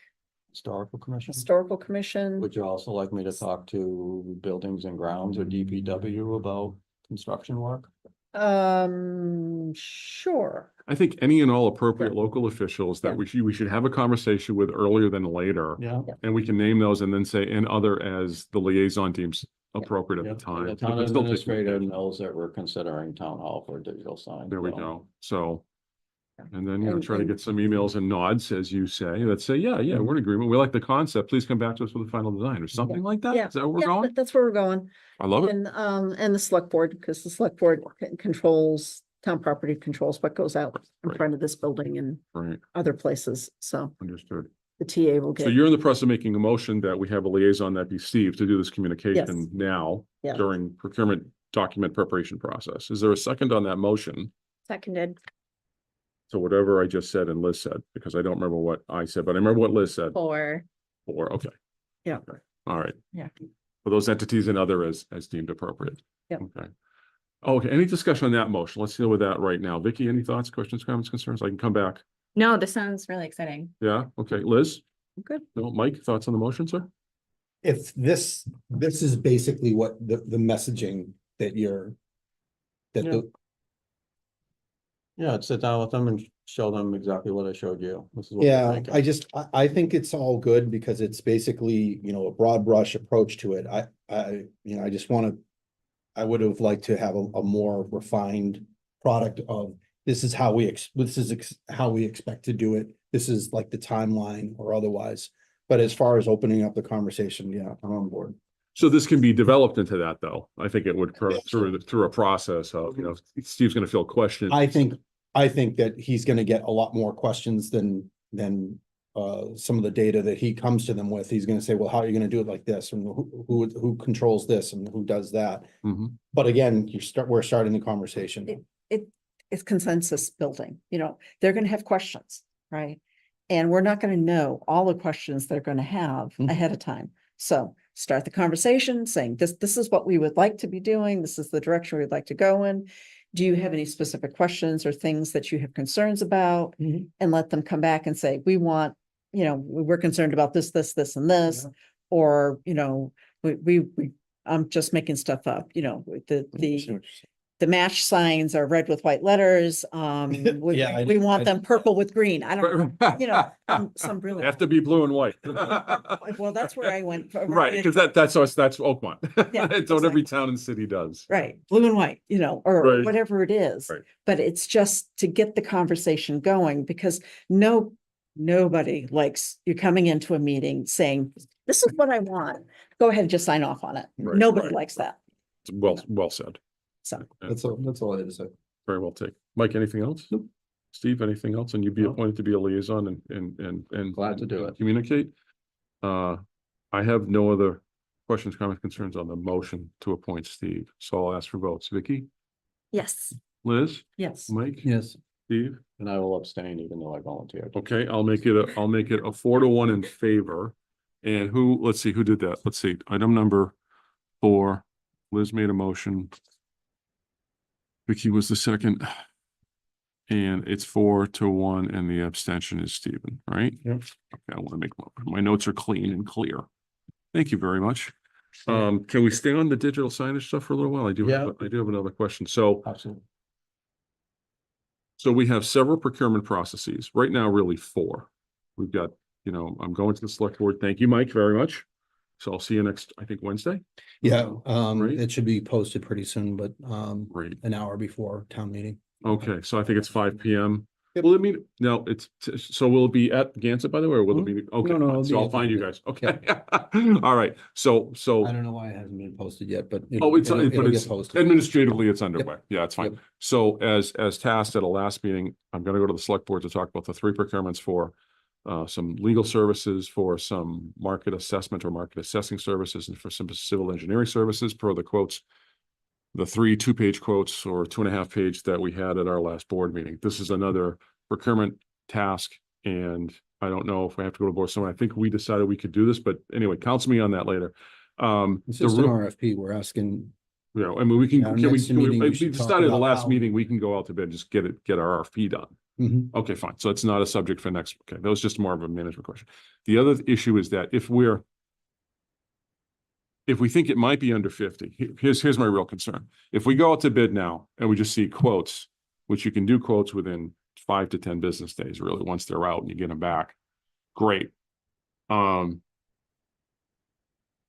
Historical Commission. Historical Commission. Would you also like me to talk to Buildings and Grounds or DPW about construction work? Sure. I think any and all appropriate local officials that Yeah. we should have a conversation with earlier than later. Yeah. And we can name those and then say, and other as the liaison teams appropriate at the time. The But town still take- administrator knows that we're considering town hall for a digital sign. There we so- go. So. Yeah. And then, And- try to and- get some emails and nods, as you say, that say, yeah, we're in agreement. We like the concept. Please come back to us with the final design or something like that. Yeah, Is that where we're Yeah, going? that's where we're going. I love it. And the select board, because the select board controls, town property controls what goes out in Right. front of this building and Right, other places. So understood. the TA will So get, you're in the process of making a motion that we have a liaison that be Steve to do this communication now Yeah. during procurement document preparation process. Is there a second on that motion? Seconded. So whatever I just said and Liz said, because I don't remember what I said, but I remember what Liz said. For Okay. Yeah. Okay. All right. Yeah. For those entities and other as deemed appropriate. Yeah. Okay. Okay, any discussion on that motion? Let's deal with that right now. Vicky, any thoughts, questions, comments, concerns? I can come back. no, this sounds really exciting. Yeah, okay. Liz? Good. No, Mike, thoughts on the motion, sir? If this is basically what the messaging that you're. That Yeah. the, Yeah, I'd sit down with them and show them exactly what I showed you. This is what we're yeah, thinking. I think it's all good because it's basically, a broad brush approach to it. I just wanna. I would have liked to have a more refined product of, this is how we how we expect to do it. This is like the timeline or otherwise. But as far as opening up the conversation, yeah, I'm on board. So this can be developed into that, though. I think it would through a process of, Steve's gonna feel questioned. I think that he's gonna get a lot more questions than some of the data that he comes to them with. He's gonna say, well, how are you gonna do it like this? And who controls this and who does that? Mhm. But again, we're starting the conversation. it's consensus building, they're gonna have questions, right? And we're not gonna know all the questions they're gonna have Mhm. ahead of time. So start the conversation saying, this is what we would like to be doing. This is the direction we'd like to go in. Do you have any specific questions or things that you have concerns about? Mhm. And let them come back and say, we want, we're concerned about this, and this. Yeah. Or, I'm just making stuff up, the See what you're saying. the match signs are red with white letters, we, Yeah, I- we want I- them purple with green. I don't, you know, some They brilliant. have to be blue and white. Well, that's where I went. Right, because that's Oakmont. Yeah, It's what every town and city does. Right, blue and white, you know, or Right. whatever it is. Right. But it's just to get the conversation going, because nobody likes you coming into a meeting saying, this is what I want. Go ahead and just sign off on it. Right, Nobody right. likes that. It's well said. So, That's all I had to say. Very well taken. Mike, anything else? Steve, anything else? And you'd be No. appointed to be a liaison and. Glad to do it. Communicate. I have no other questions, comments, concerns on the motion to appoint Steve, so I'll ask for votes. Vicky, Yes. Liz, yes. Mike, Yes. Steve. And I will abstain even though I volunteered. Okay, I'll make it a 4-1 in favor. And let's see, who did that? Let's see, item number 4. Liz made a motion. Vicky was the second. And it's 4-1 and the abstention is Stephen, right? Yep. Okay, I want to make my notes are clean and clear. Thank you very much. Can we stay on the digital signage stuff for a little while? I do have another question. So Absolutely. we have several procurement processes right now, really 4. We've got, I'm going to the select board. Thank you, Mike, very much. So I'll see you next, I think, Wednesday. Yeah, Right. it should be posted pretty soon, but, Right. an hour before town meeting. Okay, so I think it's 5 PM. Will it meet? No, so will it be at Gansett, by the way, or will it be? Okay, No, fine, it'll so be I'll at find you Gansett. guys. Okay. All right. So, I don't know why it hasn't been posted yet, but. oh, but it'll get it's posted. administratively, it's underway. Yeah, it's fine. Yep. So as tasked at a last meeting, I'm gonna go to the select board to talk about the 3 procurements for some legal services, for some market assessment or market assessing services, and for some civil engineering services per the quotes. The 3 2-page quotes or 2.5-page that we had at our last board meeting. This is another procurement task. And I don't know if we have to go to board someone. I think we decided we could do this, but anyway, counsel me on that later. It's The just an real- RFP. We're asking, I mean, we can, Yeah, our can we, next can we, meeting, we we should talk decided at the about last how- meeting, we can go out to bid, just get our RFP done. Mhm. Okay, fine. So it's not a subject for next, okay, that was just more of a management question. The other issue is that if we think it might be under 50, here's my real concern. If we go out to bid now and we just see quotes, which you can do quotes within 5 to 10 business days, really, once they're out and you get them back, great.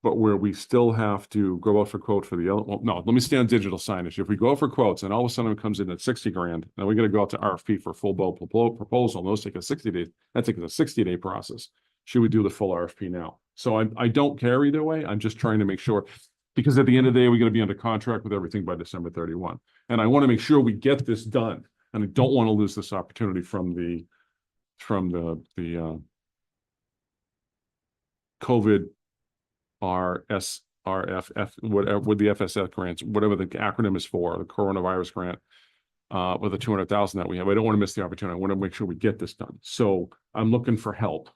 But where we still have to go out for quote for the other, well, no, let me stay on digital signage. If we go out for quotes and all of a sudden it comes in at 60 grand, then we got to go out to RFP for full boat proposal. And those take a 60 days. That takes a 60-day process. Should we do the full RFP now? So I don't care either way. I'm just trying to make sure, because at the end of the day, we got to be under contract with everything by December 31. And I want to make sure we get this done. And I don't want to lose this opportunity from the COVID RFF, whatever, with the FSF grants, whatever the acronym is for, the coronavirus grant, with the 200,000 that we have. I don't want to miss the opportunity. I want to make sure we get this done. So I'm looking for help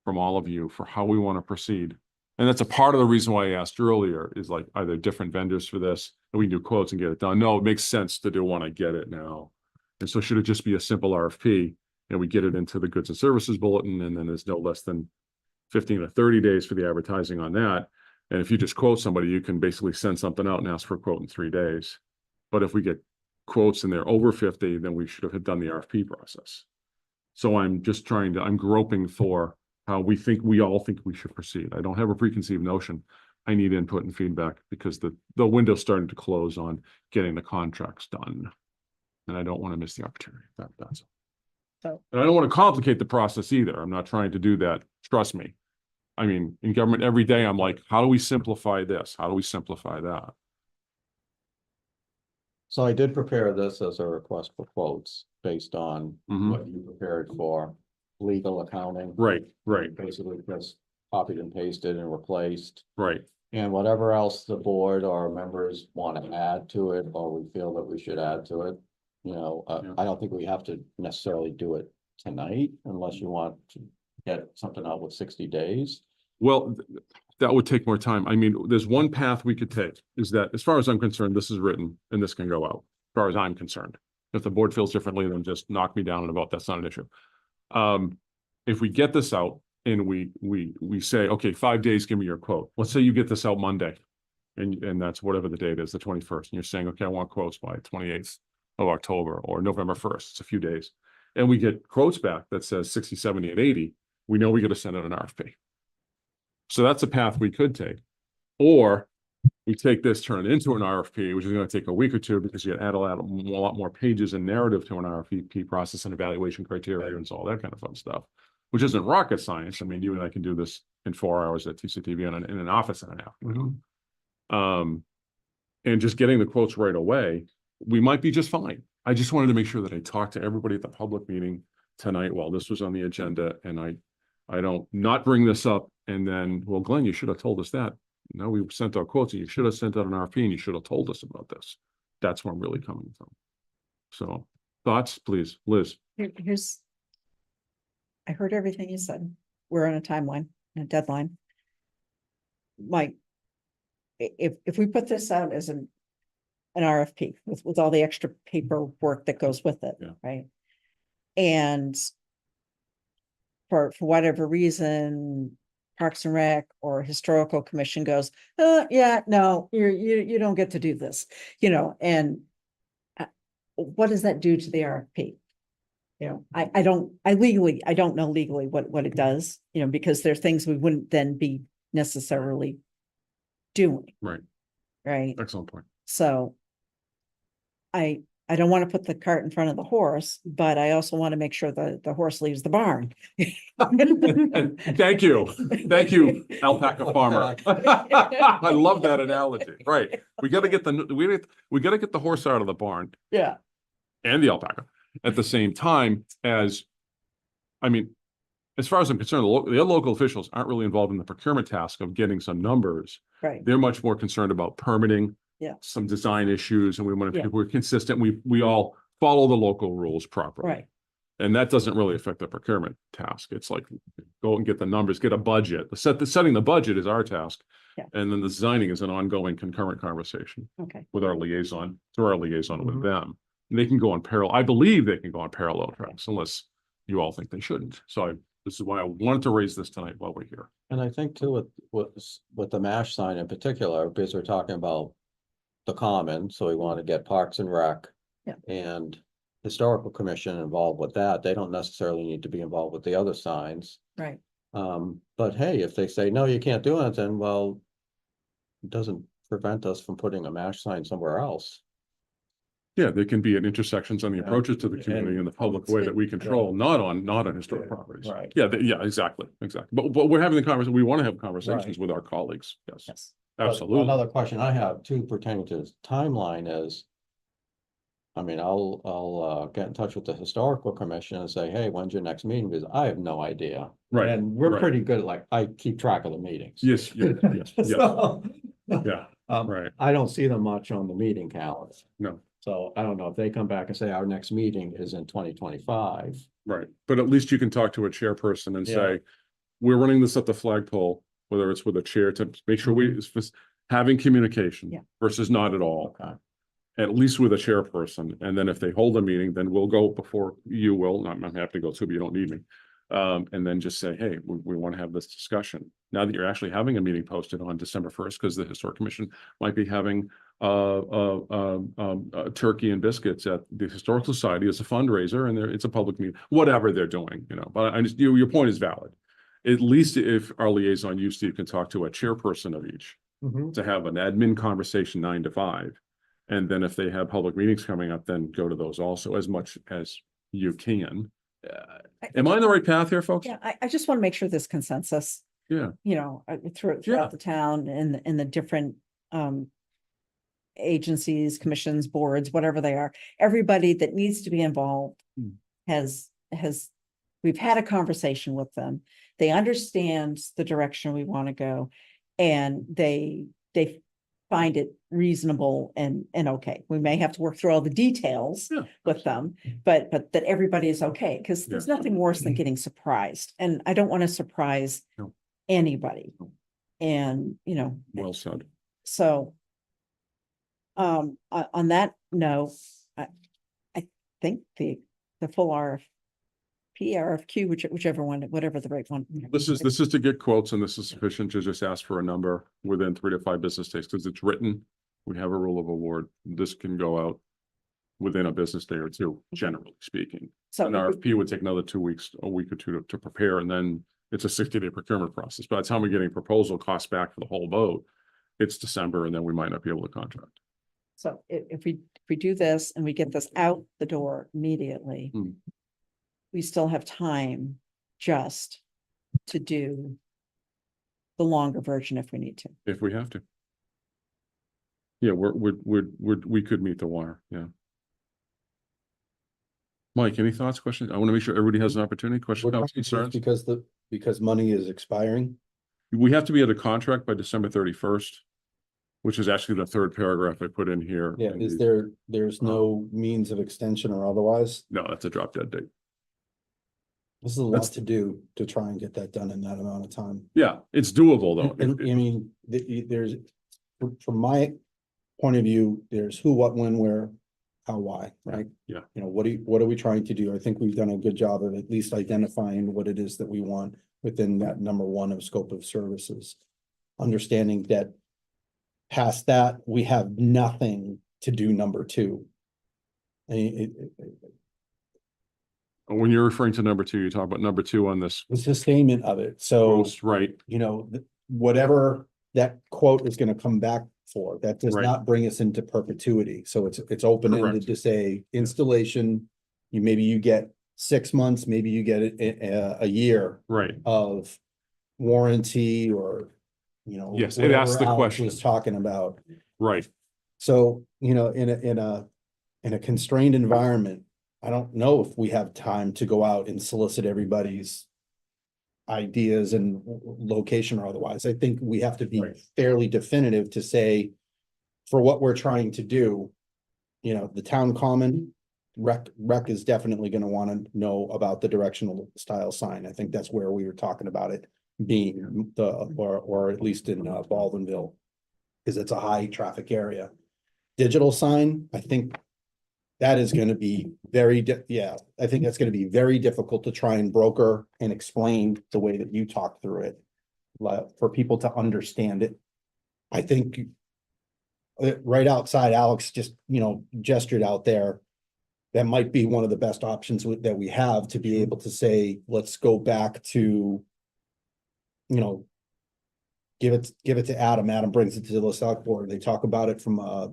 from all of you for how we want to proceed. And that's a part of the reason why I asked earlier is like, are there different vendors for this? And we can do quotes and get it done. No, it makes sense to do one. I get it now. And so should it just be a simple RFP and we get it into the goods and services bulletin, and then there's no less than 15 to 30 days for the advertising on that. And if you just quote somebody, you can basically send something out and ask for a quote in 3 days. But if we get quotes and they're over 50, then we should have done the RFP process. So I'm just I'm groping for how we all think we should proceed. I don't have a preconceived notion. I need input and feedback because the window's starting to close on getting the contracts done. And I don't want to miss the opportunity. That's all. So- And I don't want to complicate the process either. I'm not trying to do that. Trust me. I mean, in government every day, I'm like, how do we simplify this? How do we simplify that? So I did prepare this as a request for quotes based on Mhm. what you prepared for legal accounting. Right. Basically just copied and pasted and replaced. Right. And whatever else the board or members want to add to it, or we feel that we should add to it. Yeah. I don't think we have to necessarily do it tonight unless you want to get something out with 60 days. Well, that would take more time. I mean, there's one path we could take is that as far as I'm concerned, this is written and this can go out, as far as I'm concerned. If the board feels differently, then just knock me down and vote. That's not an issue. If we get this out and we say, okay, 5 days, give me your quote. Let's say you get this out Monday and that's whatever the date is, the 21st, and you're saying, okay, I want quotes by 28th of October or November 1st, it's a few days. And we get quotes back that says 60, 70, and 80, we know we got to send out an RFP. So that's a path we could take. Or we take this, turn it into an RFP, which is going to take a week or two because you add a lot more pages and narrative to an RFP process and evaluation criteria and all that kind of fun stuff, which isn't rocket science. I mean, you and I can do this in 4 hours at TCTV in an office and an afternoon. And just getting the quotes right away, we might be just fine. I just wanted to make sure that I talked to everybody at the public meeting tonight while this was on the agenda, and I don't not bring this up and then, well, Glenn, you should have told us that. No, we sent out quotes and you should have sent out an RFP and you should have told us about this. That's where I'm really coming from. So thoughts, please, Liz. Here's, I heard everything you said. We're on a timeline, a deadline. Mike, if we put this out as an RFP with all the extra paperwork that goes with it, Yeah. right? And for whatever reason, Parks and Rec or Historical Commission goes, yeah, no, you don't get to do this, and what does that do to the RFP? I don't know legally what it does, because there's things we wouldn't then be necessarily doing. Right. Right. Excellent point. So I don't want to put the cart in front of the horse, but I also want to make sure the horse leaves the barn. Thank you. Thank you, alpaca farmer. I love that analogy. Right. We got to get we got to get the horse out of the barn Yeah. and the alpaca at the same time as, I mean, as far as I'm concerned, the local officials aren't really involved in the procurement task of getting some numbers. Right. They're much more concerned about permitting. Yeah. Some design issues, and we want to, Yeah. we're consistent. We all follow the local rules properly. Right. And that doesn't really affect the procurement task. It's like, go and get the numbers, get a budget. Setting the budget is our task. Yeah. And then the designing is an ongoing concurrent conversation Okay. with our liaison, through our liaison with Mhm. them. And they can go on parallel. I believe they can go on parallel tracks unless you all think they shouldn't. So this is why I wanted to raise this tonight while we're here. And I think too, with the MASH sign in particular, because we're talking about the common, so we want to get Parks and Rec. Yeah. And Historical Commission involved with that. They don't necessarily need to be involved with the other signs. Right. But hey, if they say, no, you can't do it, then well, it doesn't prevent us from putting a MASH sign somewhere else. Yeah, they can be at intersections on the Yeah. approaches to the community in the public way that we control, not on historic Yeah, properties. right. Yeah, yeah, exactly. But we're having the conversation, we want to have conversations Right. with our colleagues. Yes, Yes. But absolutely. Another question I have too pertaining to this timeline is, I mean, I'll get in touch with the Historical Commission and say, hey, when's your next meeting? Because I have no idea. Right, And we're right. pretty good, like, I keep track of the meetings. Yes, yes, So, yeah, right. I don't see them much on the meeting calendar. No. So I don't know if they come back and say our next meeting is in 2025. Right, but at least you can talk to a chairperson and Yeah. say, we're running this at the flagpole, whether it's with a chair to make sure it's having communication Yeah. versus not at all. Okay. At least with a chairperson, and then if they hold a meeting, then we'll go before you will, I'm happy to go too, but you don't need me. And then just say, hey, we want to have this discussion. Now that you're actually having a meeting posted on December 1st, because the Historic Commission might be having turkey and biscuits at the Historical Society as a fundraiser, and it's a public meeting, whatever they're doing, but I just, your point is valid. At least if our liaison, you, Steve, can talk to a chairperson of each to have an admin conversation 9 to 5. And then if they have public meetings coming up, then go to those also as much as you can. Am I on the right path here, folks? Yeah, I just want to make sure there's consensus. Yeah. Throughout Yeah. the town and the different agencies, commissions, boards, whatever they are. Everybody that needs to be involved has, we've had a conversation with them. They understand the direction we want to go, and they find it reasonable and okay. We may have to work through all the details Yeah. with them, but that everybody is okay, because there's nothing worse than getting surprised, and I don't want to surprise No. anybody. No. And, Well said. so on that note, I think the full RFP RFQ, whichever one, whatever the right one. This is to get quotes, and this is sufficient to just ask for a number within 3 to 5 business days, because it's written. We have a rule of award. This can go out within a business day or two, generally speaking. So An RFP would take another 2 weeks, a week or two to prepare, and then it's a 60-day procurement process. By the time we're getting proposal costs back for the whole boat, it's December, and then we might not be able to contract. So if we do this and we get this out the door immediately, Hmm. we still have time just to do the longer version if we need to. If we have to. Yeah, we could meet the wire, yeah. Mike, any thoughts, questions? I want to make sure everybody has an opportunity. Questions, comments, concerns? Because money is expiring. We have to be at a contract by December 31st, which is actually the 3rd paragraph I put in here. Yeah, in is these- there's no means of extension or otherwise? No, that's a drop dead date. This is a lot That's- to do to try and get that done in that amount of time. Yeah, it's doable though. And I mean, there's, from my point of view, there's who, what, when, where, how, why, right? Yeah. You know, what are we trying to do? I think we've done a good job of at least identifying what it is that we want within that number 1 of scope of services. Understanding that past that, we have nothing to do number 2. I mean, When you're referring to number 2, you're talking about number 2 on this the sustainment of it, so. post, right? You know, whatever that quote is gonna come back for, that does Right. not bring us into perpetuity. So it's open-ended Correct. to say installation, maybe you get 6 months, maybe you get a year Right. of warranty or, you know. Yes, it asks whatever the Alex question. Was talking about. Right. So, you know, in a constrained environment, I don't know if we have time to go out and solicit everybody's ideas and location or otherwise. I think we have to be Right. fairly definitive to say, for what we're trying to do, you know, the town common rec is definitely gonna wanna know about the directional style sign. I think that's where we were talking about it being or at least in Baldwinville, because it's a high traffic area. Digital sign, I think that is gonna be I think that's gonna be very difficult to try and broker and explain the way that you talk through it. For people to understand it. I think. Right outside, Alex just, you know, gestured out there. That might be one of the best options that we have to be able to say, let's go back to. You know. Give it to Adam. Adam brings it to the select board. They talk about it from a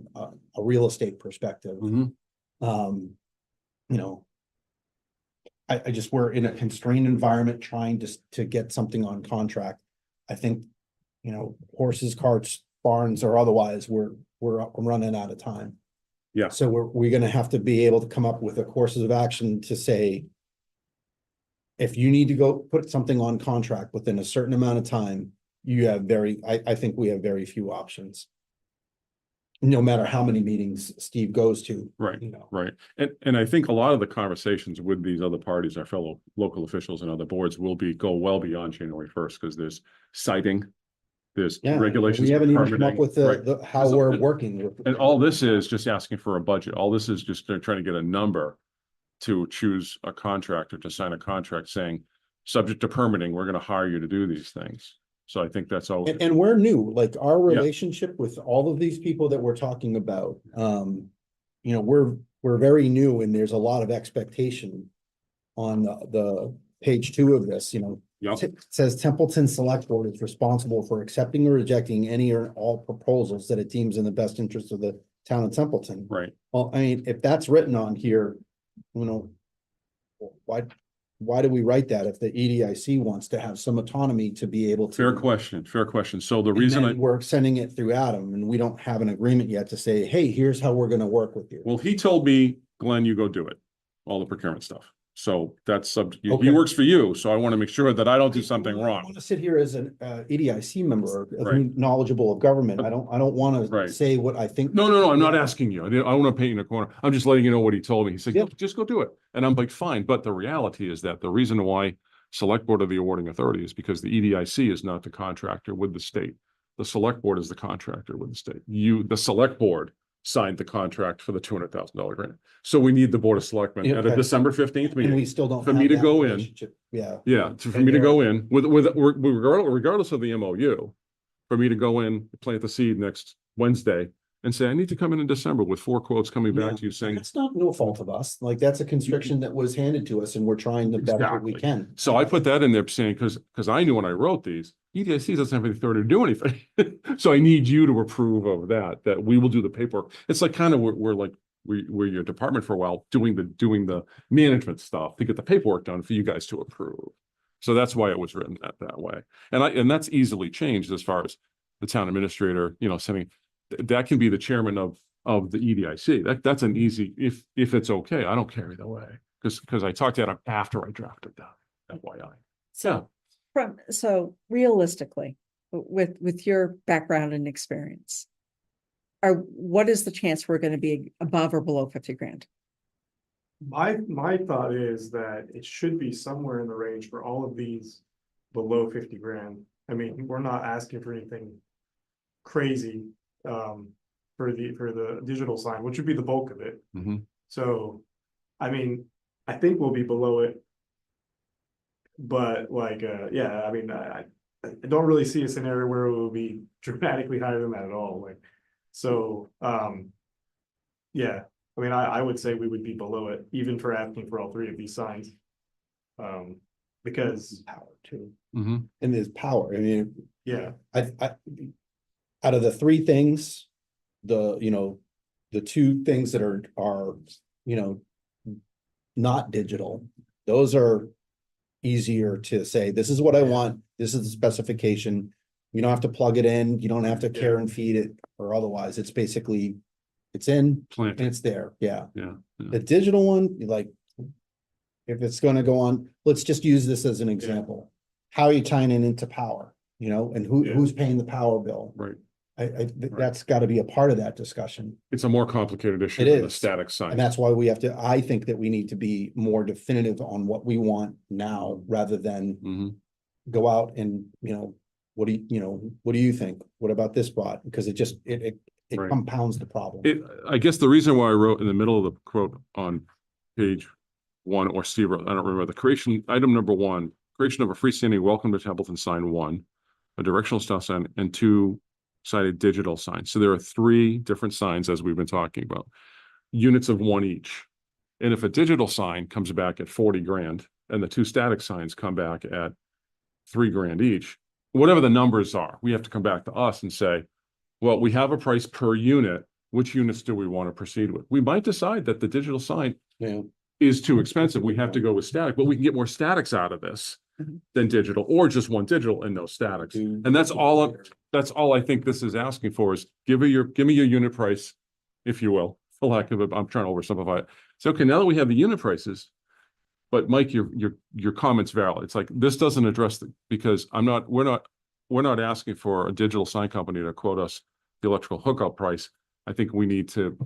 real estate perspective. Mhm. You know. I just, we're in a constrained environment trying to get something on contract. I think, you know, horses, carts, barns or otherwise, we're running out of time. Yeah. So we're gonna have to be able to come up with a courses of action to say. If you need to go put something on contract within a certain amount of time, you have I think we have very few options. No matter how many meetings Steve goes to. Right. You know. Right. And I think a lot of the conversations with these other parties, our fellow local officials and other boards will go well beyond January 1st, because there's citing, there's Yeah, regulations. we haven't for even come up permitting, with right. how we're working with. And all this is just asking for a budget. All this is just they're trying to get a number to choose a contractor to sign a contract saying, subject to permitting, we're going to hire you to do these things. So I think that's all. And we're new, like our relationship with all of these people that we're talking about, you know, we're very new and there's a lot of expectation. On the page 2 of this, you know. Yep. It says Templeton Select Board is responsible for accepting or rejecting any or all proposals that it deems in the best interest of the town of Templeton. Right. Well, I mean, if that's written on here, you know. Why do we write that if the EDIC wants to have some autonomy to be able to? Fair question. Fair question. So the And reason then we're sending it through Adam and we don't have an agreement yet to say, hey, here's how we're gonna work with you. well, he told me, Glenn, you go do it, all the procurement stuff. So that's he Okay. works for you. So I want to make sure that I don't do something I wrong. want to sit here as an EDIC member, Right. knowledgeable of government. I don't want Right. to say what I think. No, I'm not asking you. I want to paint you in a corner. I'm just letting you know what he told me. He said, Yep. just go do it. And I'm like, fine. But the reality is that the reason why Select Board of the awarding authority is because the EDIC is not the contractor with the state. The Select Board is the contractor with the state. The Select Board signed the contract for the $200,000 grant. So we need the Board of Selectmen Yeah, at a okay. December 15th And we meeting. still don't. For have me to that go in. relationship. Yeah. Yeah, for me to go in with regardless of the MOU, for me to go in, plant the seed next Wednesday and say, I need to come in December with 4 quotes coming back Yeah. to you saying, It's not no fault of us. Like, that's a constriction that was handed to us and we're trying the best that we Exactly. can. so I put that in there saying, because I knew when I wrote these, EDIC doesn't have any authority to do anything. So I need you to approve of that we will do the paperwork. It's like kind of we're your department for a while doing the management stuff to get the paperwork done for you guys to approve. So that's why it was written that way. And that's easily changed as far as the town administrator, sending, that can be the chairman of the EDIC. That's an easy, if it's okay, I don't care either way. Because I talked to him after I drafted that, FYI. So so realistically, with your background and experience, what is the chance we're going to be above or below 50 grand? My thought is that it should be somewhere in the range for all of these below 50 grand. I mean, we're not asking for anything crazy for the digital sign, which would be the bulk of it. Mhm. So, I mean, I think we'll be below it. But like, yeah, I mean, I don't really see a scenario where it will be dramatically higher than that at all. Like, so, yeah, I mean, I would say we would be below it, even for asking for all 3 of these signs. Because, Power too. Mhm. And there's power. I mean, yeah, out of the 3 things, the 2 things that are, not digital, those are easier to say, this is what I want, this is the specification. You don't have to plug it in, you don't have to care and feed it, or otherwise, it's basically, it's in and Planted. it's there, yeah. Yeah. The digital one, like, if it's gonna go on, let's just use this as an example. How are you tying it into power, and Yeah. who's paying the power bill? Right. That's gotta be a part of that discussion. It's a more complicated issue It than the is. static sign. And that's why I think that we need to be more definitive on what we want now, rather than Mhm. go out and, what do you think? What about this spot? Because it just, it Right. compounds the problem. I guess the reason why I wrote in the middle of the quote on page 1, or Steve wrote, I don't remember, item number 1, creation of a freestanding welcome to Templeton sign 1, a directional stop sign, and 2-sided digital signs. So there are 3 different signs, as we've been talking about, units of 1 each. And if a digital sign comes back at 40 grand and the 2 static signs come back at 3 grand each, whatever the numbers are, we have to come back to us and say, well, we have a price per unit. Which units do we want to proceed with? We might decide that the digital sign Yeah. is too expensive. We have to go with static, but we can get more statics out of this Mhm. than digital, or just 1 digital and no statics. And that's all I think this is asking for, is give me your unit price, if you will, for lack of I'm trying to oversimplify it. So, okay, now that we have the unit prices, but Mike, your comment's valid. It's like, this doesn't address because we're not asking for a digital sign company to quote us the electrical hookup price. I think we need to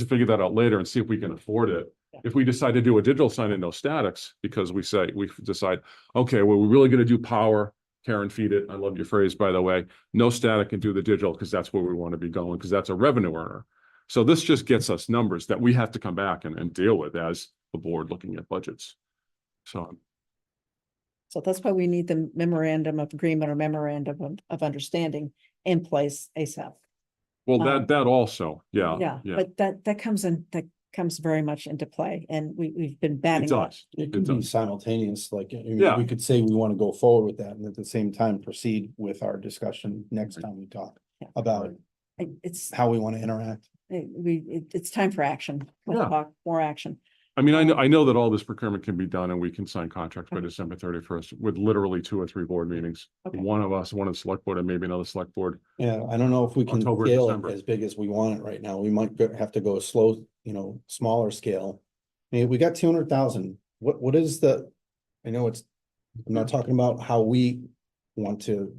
figure that out later and see if we can afford it. If we decide to do a digital sign and no statics, because we decide, okay, well, we're really going to do power, Karen, feed it. I love your phrase, by the way, no static, and do the digital, because that's where we want to be going, because that's a revenue earner. So this just gets us numbers that we have to come back and deal with as the board looking at budgets. So that's why we need the memorandum of agreement or memorandum of understanding in place ASAP. well, that also, yeah. But that comes very much into play, and we've been It batting. does. It could be simultaneous, like, Yeah. we could say we want to go forward with that, and at the same time proceed with our discussion next time we talk Yeah. about It's, how we want to interact. it's time for action. Let's Yeah. talk more action. I mean, I know that all this procurement can be done and we can sign contracts by December 31st with literally 2 or 3 board meetings. Okay. One of us, one of the select board, and maybe another select board. Yeah, I don't know if we can October, scale December. it as big as we want it right now. We might have to go slow, smaller scale. I mean, we got 200,000. What is I know I'm not talking about how we want to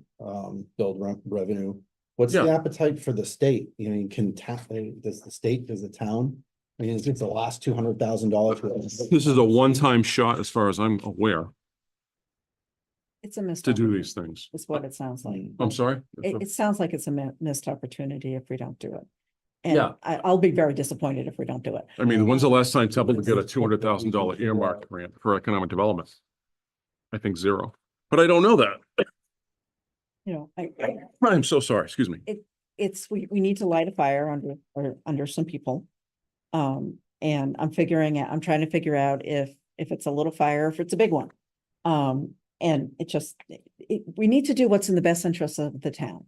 build revenue. What's the Yeah. appetite for the state? Does the town? I mean, is it the last $200,000? This is a one-time shot, as far as I'm aware, It's a missed. to do opportunity, these things. Is what it sounds like. I'm sorry? It sounds like it's a missed opportunity if we don't do it. And Yeah. I'll be very disappointed if we don't do it. I mean, when's the last time Templeton got a $200,000 earmark grant for economic development? I think zero, but I don't know that. You know, I'm so sorry, excuse me. we need to light a fire under some people. And I'm trying to figure out if it's a little fire, if it's a big one. And we need to do what's in the best interest of the town.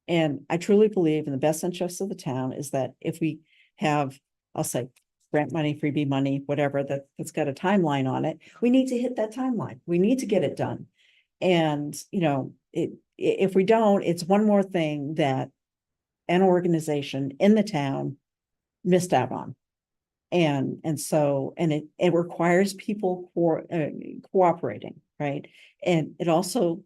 And I truly believe in the best interest of the town is that if we have, I'll say, grant money, freebie money, whatever, that's got a timeline on it, we need to hit that timeline. We need to get it done. And, you know, if we don't, it's one more thing that an organization in the town missed out on. And it requires people cooperating, right? And it also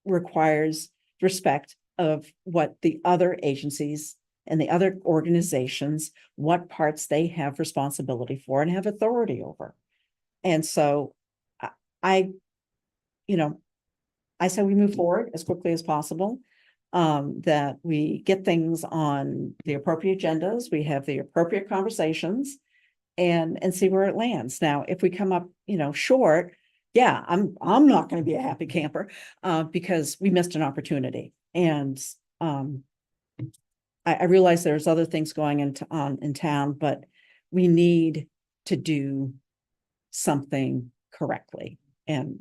requires respect of what the other agencies and the other organizations, what parts they have responsibility for and have authority over. And so I say we move forward as quickly as possible, that we get things on the appropriate agendas, we have the appropriate conversations and see where it lands. Now, if we come up, short, yeah, I'm not going to be a happy camper, because we missed an opportunity. And, I realize there's other things going on in town, but we need to do something correctly. And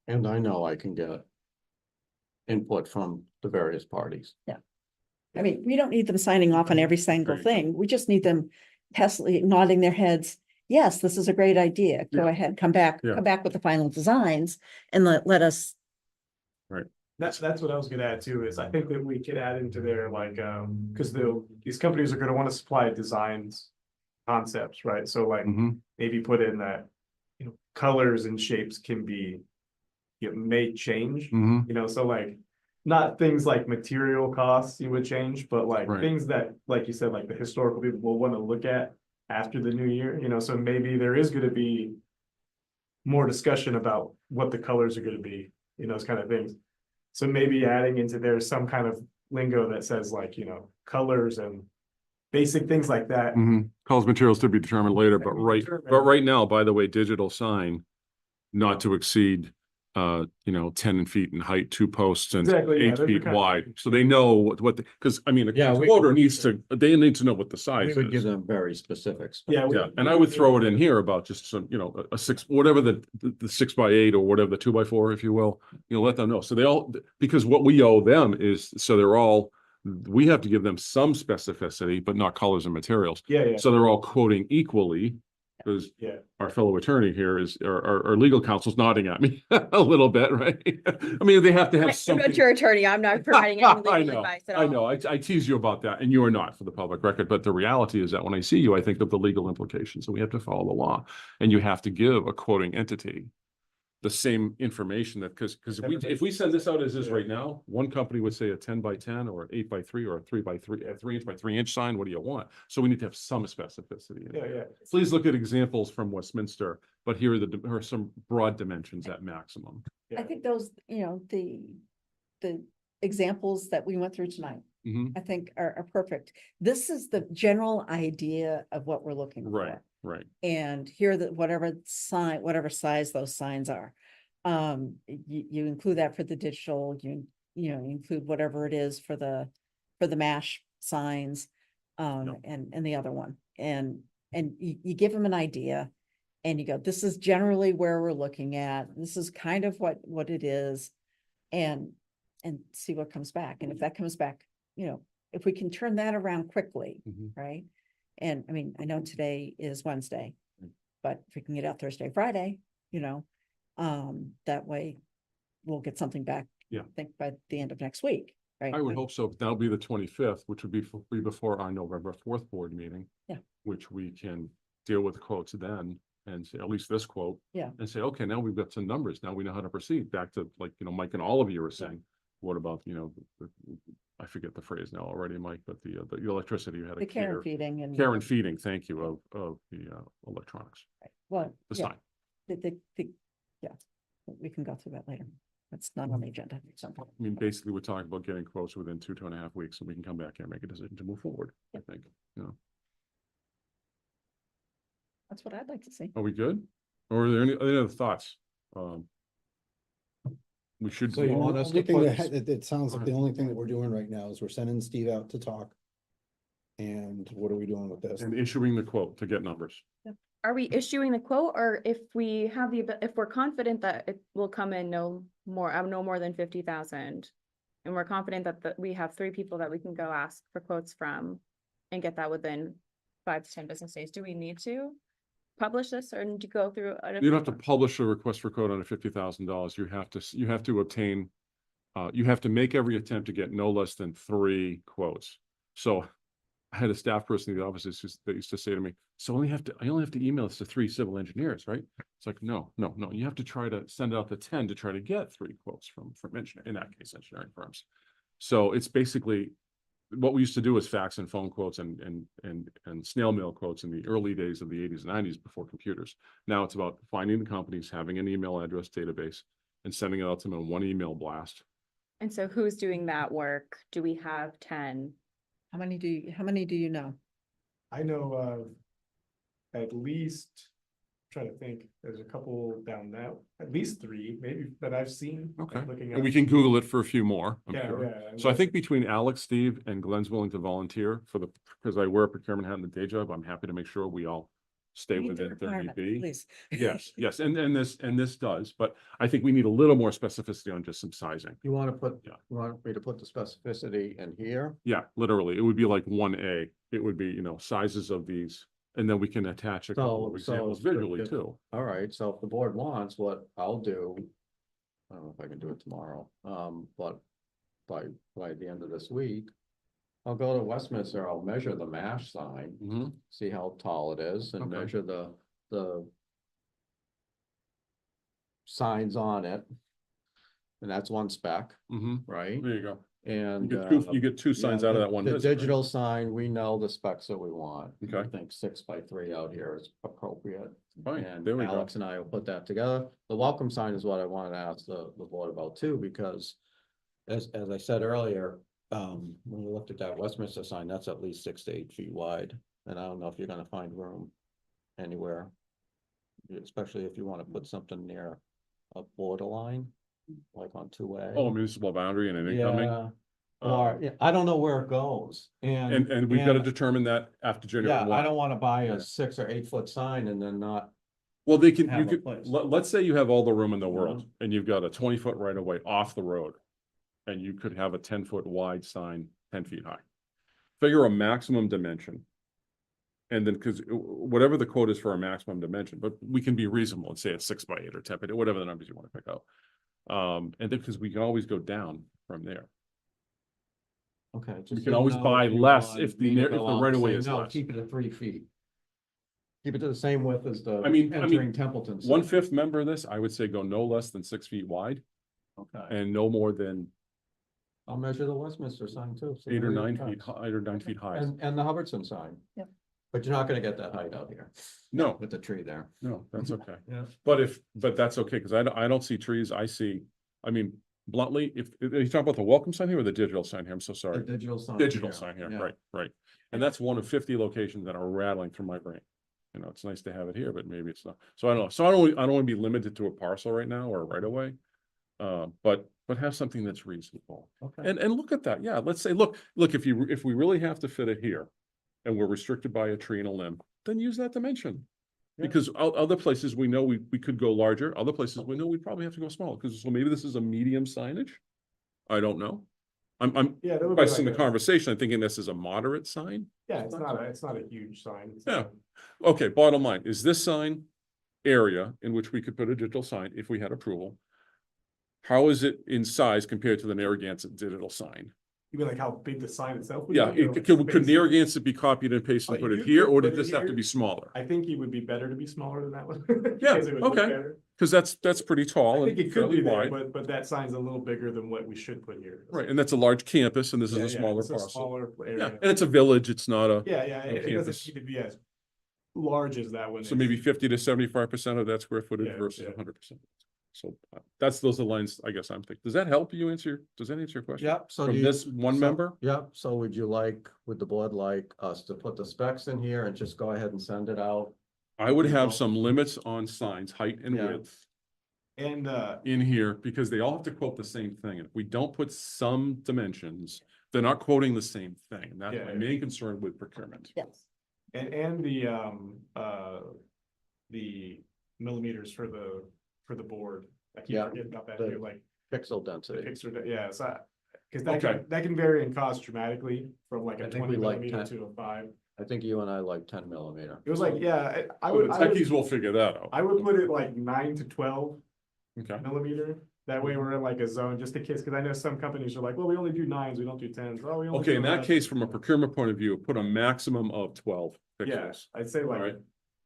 And I know I can get input from the various parties. I mean, we don't need them signing off on every single thing. We just need them testily nodding their heads. Yes, this is a great idea. Go ahead, come back with the final designs and let us. That's what I was gonna add too, is I think that we could add into there, like, because these companies are gonna want to supply designs, concepts, right? So like, maybe put in that, colors and shapes can be, may change, so like, not things like material costs you would change, but like things that, like you said, like the historical people will want to look at after the new year, so maybe there is gonna be more discussion about what the colors are gonna be, those kind of things. So maybe adding into there some kind of lingo that says like, colors and basic things like that. Calls materials to be determined later, but right now, by the way, digital sign, not to exceed 10 feet in height, 2 posts and Exactly, 8 feet wide. So they know because I mean, Yeah, a quoter they need to know what the size We would give is. them very specifics. Yeah. Yeah, and I would throw it in here about just some, a 6, whatever the 6x8 or whatever, the 2x4, if you will, let them know. So because what we owe them is, we have to give them some specificity, but not colors and materials. Yeah. So they're all quoting equally, because our fellow attorney here our legal counsel's nodding at me a little bit, right? I mean, they have to have I'm something. not your attorney. I'm not providing any I legal know, advice at all. I know. I tease you about that, and you are not, for the public record. But the reality is that when I see you, I think of the legal implications. So we have to follow the law, and you have to give a quoting entity the same information that because if we send this out as is right now, one company would say a 10x10 or an 8x3 or a 3x3, a 3" by 3" sign. What do you want? So we need to have some specificity. Yeah. Please look at examples from Westminster, but here are some broad dimensions at maximum. I think those, the examples that we went through tonight, I think are perfect. This is the general idea of what we're looking for. Right. And here whatever size those signs are. You include that for the digital, you include whatever it is for the MASH signs, and the other one. And you give them an idea and you go, this is generally where we're looking at. This is kind of what it is, and see what comes back. And if that comes back, if we can turn that around quickly, right? And I mean, I know today is Wednesday, but if we can get out Thursday, Friday, that way we'll get something back. Yeah. I think by the end of next week, right? I would hope so. That'll be the 25th, which would be before our November 4th board meeting. Yeah. Which we can deal with quotes then and say, at least this quote. Yeah. And say, okay, now we've got some numbers. Now we know how to proceed. Back to Mike and all of you are saying, what about, I forget the phrase now already, Mike, but the electricity you had. The care and feeding and. Care and feeding, thank you, of the electronics. Right. Well, The yeah, sign. yeah, we can go through that later. It's not on the agenda. So, I mean, basically, we're talking about getting quotes within 2.5 weeks, and we can come back here and make a decision to move forward, I think, you know. that's what I'd like to see. Are we good? Or are there any other thoughts? We should. So you want us to Only thing put- that sounds like Go the only thing that we're doing right now is we're sending Steve out to talk. And what are we doing with this? And issuing the quote to get numbers. Are we issuing the quote, or if we have if we're confident that it will come in no more than 50,000? And we're confident that we have 3 people that we can go ask for quotes from and get that within 5 to 10 business days, do we need to publish this or to go through? You don't have to publish a request for quote under $50,000. You have to obtain, you have to make every attempt to get no less than 3 quotes. So I had a staff person in the office that used to say to me, so I only have to email this to 3 civil engineers, right? It's like, no, you have to try to send out the 10 to try to get 3 quotes from engineering, in that case, engineering firms. So it's basically, what we used to do is fax and phone quotes and snail mail quotes in the early days of the 80s and 90s before computers. Now it's about finding the companies, having an email address database, and sending it out to them in one email blast. And so who's doing that work? Do we have 10? How many do you know? I know of at least, trying to think, there's a couple down that, at least 3, maybe, that I've seen. like, Okay. looking And we up. can Google it for a few more, I'm Yeah, sure. yeah. So I think between Alex, Steve, and Glenn's willing to volunteer because I wear a procurement hat in the day job, I'm happy to make sure we all stay Read the within requirement, 30B. Please. Yes, and this does, but I think we need a little more specificity on just some sizing. You want to put, Yeah. you want me to put the specificity in here? Yeah, literally, it would be like 1A. It would be, sizes of these, and then we can attach a couple of So- examples so visually if- too. All right, so if the board wants, what I'll do, I don't know if I can do it tomorrow, but by the end of this week, I'll go to Westminster, I'll measure the MASH sign, Mhm. see how tall it is and Okay. measure the signs on it. And that's one spec, Mhm. right? There you go. You And get two signs yeah, out of the- that one. The visit, right? digital sign, we know the specs that we want. I Okay. think 6x3 out here is appropriate. Fine, And there we go. Alex and I will put that together. The welcome sign is what I wanted to ask the board about too, because as I said earlier, when we looked at that Westminster sign, that's at least 6 to 8 feet wide. And I don't know if you're gonna find room anywhere, especially if you want to put something near a borderline, like on 2A. Oh, municipal boundary and an incoming. Yeah, or, yeah, I don't know where it goes, And we've got to determine that after January yeah, I 1. don't wanna buy Yeah. a 6 or 8 foot sign and then not, Well, they can, you have a could, place. let's say you have all the room in the world and you've got a 20-foot right of way off the road. And you could have a 10-foot wide sign, 10 feet high. Figure a maximum dimension. And then, because whatever the quote is for a maximum dimension, but we can be reasonable and say it's 6x8 or 10, but whatever the numbers you want to pick out. And then, because we can always go down from there. okay. You just can so always know buy if you less want if me the to go out and right of way say, is "No, less. Keep it at 3 feet. Keep it to the same width as the I mean, entering Templeton. sign. 1/5 member of this, I would say go no less than 6 feet wide Okay, and no more than I'll measure the Westminster sign too. see 8 or where it 9 feet cuts. high, 8 or 9 feet high. And the Hubbardson sign. Yep. But you're not gonna get that height out here No, with the tree there. no, that's okay. Yeah. But that's okay, because I don't see trees, I mean, bluntly, if you talk about the welcome sign here or the digital sign here, I'm so The sorry. digital sign. Digital sign here, yeah. right. And that's one of 50 locations that are rattling through my brain. It's nice to have it here, but maybe it's not. So I don't know. So I don't want to be limited to a parcel right now or right away. But have something that's reasonable. Okay. And look at that. Yeah, let's say, look, if we really have to fit it here and we're restricted by a tree and a limb, then use that dimension. Yeah. Because other places we know we could go larger, other places we know we probably have to go smaller, because so maybe this is a medium signage. I don't know. I'm Yeah, that would be based on the like a- conversation, I'm thinking this is a moderate sign. Yeah, it's not a huge sign. It's, Yeah. Okay, bottom line, is this sign area in which we could put a digital sign if we had approval? How is it in size compared to the Narragansett digital sign? You mean like how big the sign itself would Yeah, be? or like could space? Narragansett be copied and pasted and Oh, put it you here, could or put did it this have to here. be smaller? I think it would be better to be smaller than that one. Yeah, because it would look okay. better. Because that's pretty I tall think and it could fairly be there, wide. but that sign's a little bigger than what we should put here. Right, and that's a large campus and this is Yeah, a yeah, smaller it's a parcel. smaller Yeah, area. and it's a village, it's not a, Yeah, no it campus. doesn't need to be as large as that one. so is. maybe 50 to 75% of that square footage Yeah, versus yeah. 100%. So those are the lines, I guess I'm thinking. Does that help you answer, does that answer your question? Yep, so From do you- this one so- member? Yep, so would the board like us to put the specs in here and just go ahead and send it out? I would have People. some limits on signs, height and Yeah. width And, in here, because they all have to quote the same thing. And if we don't put some dimensions, they're not quoting the same thing. And that's my Yeah. main concern with procurement. Yes. and the millimeters for the board. I keep Yeah, forgetting about that, the too, like, Pixel the density. picture, yeah, so, cause Okay. that can vary in cost dramatically from like I a think 20 we like millimeter 10. to a 5. I think you and I like 10 mm. It was like, yeah, I So the would, techies will figure that out. I would put it like 9 to 12 Okay. millimeter. That way we're in like a zone, just in case, cause I know some companies are like, well, we only do 9s, we don't do 10s. Oh, we only Okay, do in that 11s. case, from a procurement point of view, put a maximum of 12 Yeah, pixels. I'd say like, Alright.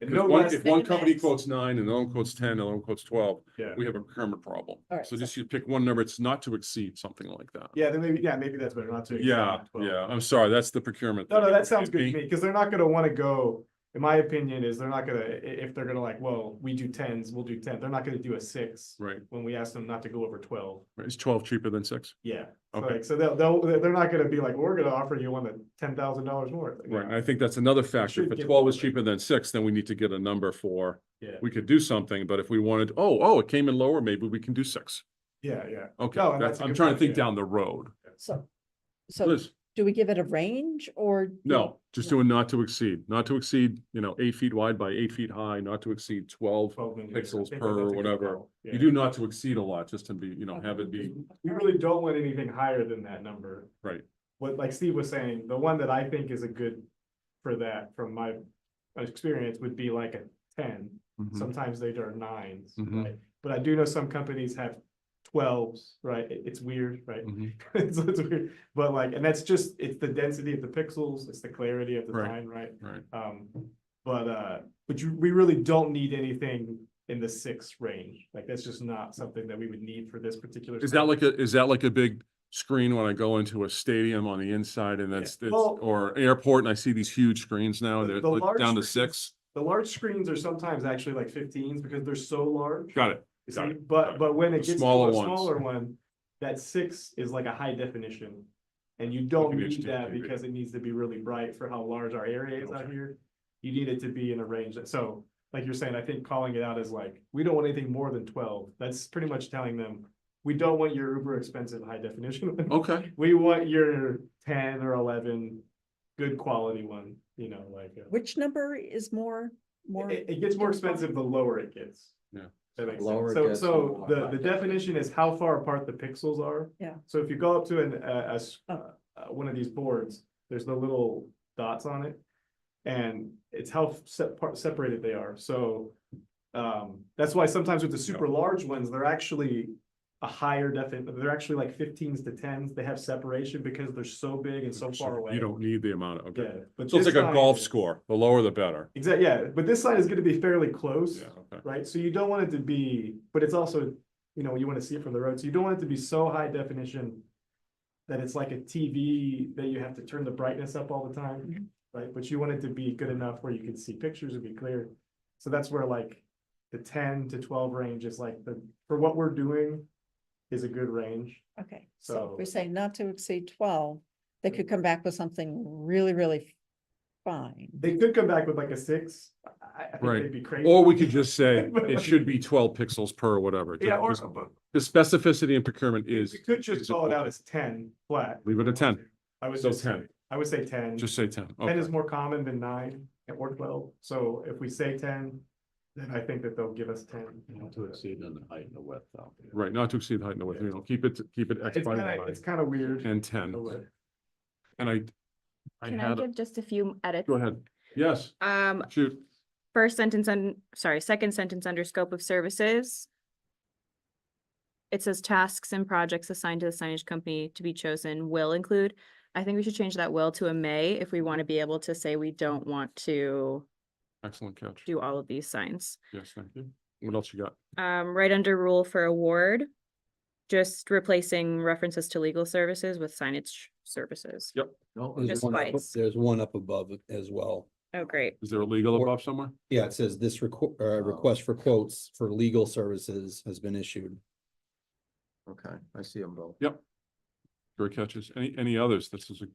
and 'Cause no one- less, if one than company max. quotes 9 and the other one quotes 10, and the other one quotes 12, yeah. we have a procurement problem. Alright, So so- just you pick one number, it's not to exceed, something like that. Yeah, then maybe that's better, not to. exceed Yeah, 12. yeah, I'm sorry, that's the procurement. No, thing. that sounds It good to be- me, because they're not gonna wanna go, in my opinion, is they're not gonna, if they're gonna like, well, we do 10s, we'll do 10. They're not gonna do a 6 Right, when we ask them not to go over 12. right. Is 12 cheaper than 6? Yeah. So, Okay. like, so they're not gonna be like, we're gonna offer you one at $10,000 more. Like, Right, and no. I think that's another factor. should If get 12 is more. cheaper than 6, then we need to get a number for, Yeah, we could do something, but if we wanted, it came in lower, maybe we can do 6. yeah. Okay, No, and that's a I'm good trying to point, think yeah. down the road. So, so Liz, do we give it a range or? no, just do a not to exceed, 8 feet wide by 8 feet high, not to exceed 12. 12 millimeters. I Pixels think per that's a good whatever. call. You Yeah. do not to exceed a lot, just to be, have it be, We really don't want anything higher than that number. right. What, like Steve was saying, the one that I think is a good for that, from my experience, would be like a 10. Mhm. Sometimes they are 9s, Mhm. right? But I do know some companies have 12s, right? It's weird, right? Mhm. It's weird, but like, and that's just, it's the density of the pixels, it's the clarity of the Right. line, right? Right. But we really don't need anything in the 6 range. Like, that's just not something that we would need for this particular. Is site. that like a big screen when I go into a stadium on the inside and it's, Well- or airport and I see these huge screens now, The- they're the like large down to screens- 6? The large screens are sometimes actually like 15s because they're so large. Got it. You got see, it, got but, it. but when it The gets to smaller a ones. smaller one, that 6 is like a high definition. And you don't Like an need that HDTV. because it needs to be really bright for how large our area is out Okay. here. You need it to be in a range that, so, like you're saying, I think calling it out as like, we don't want anything more than 12. That's pretty much telling them, we don't want your uber expensive high definition one. Okay, We want your 10 or 11 good quality one, like. Which number is more? It gets more expensive the lower it gets. Yeah. That makes Lower sense. it So, gets, so the more the high definition is how far apart the pixels are. Yeah. So if you go up to Oh. one of these boards, there's the little dots on it. And it's how separated they are. So, that's why sometimes with the super large ones, they're actually a higher they're actually like 15s to 10s. They have separation because they're so big and so far away. you don't need the amount of, Yeah, okay. but So it's this like a sign golf is- score, the lower the better. Exactly, yeah, but this sign is gonna be fairly close. Yeah, okay. Right, so you don't want it to be, but it's also, you wanna see it from the road, so you don't want it to be so high definition. That it's like a TV that you have to turn the brightness up all the time, right, but you want it to be good enough where you can see pictures and be clear. So that's where like the 10 to 12 range is like for what we're doing. Is a good range. Okay, so So- if we say not to exceed 12, they could come back with something really, really fine. They could come back with like a 6, I think Right. they'd be crazy. Or we could just say it should be 12 pixels per whatever. Yeah, or, Just- The specificity in procurement we is, could just is call it out important. as 10 flat. Leave it at 10. I would So just 10. say, I would say 10. Just say 10. 10 is Okay. more common than 9 or 12, so if we say 10, then I think that they'll give us 10. Not to exceed in the height and the width though. Right, not to exceed height and width, keep it X It's by kind of, Y it's kind of weird. and 10. And I Can I had, give just a few edits? go ahead. Yes, shoot. First sentence second sentence under scope of services. It says tasks and projects assigned to the signage company to be chosen will include. I think we should change that will to a may if we want to be able to say we don't want to Excellent catch. do all of these signs. Yes, thank you. What else you got? Right under rule for award, just replacing references to legal services with signage services. Yep. No, There's Just one up- twice. There's one up above it as well. Oh, great. Is there a legal Or- above somewhere? Yeah, it says this request for quotes for legal services has been issued. Okay, I see them both. Yep. Great catches. Any others? This is a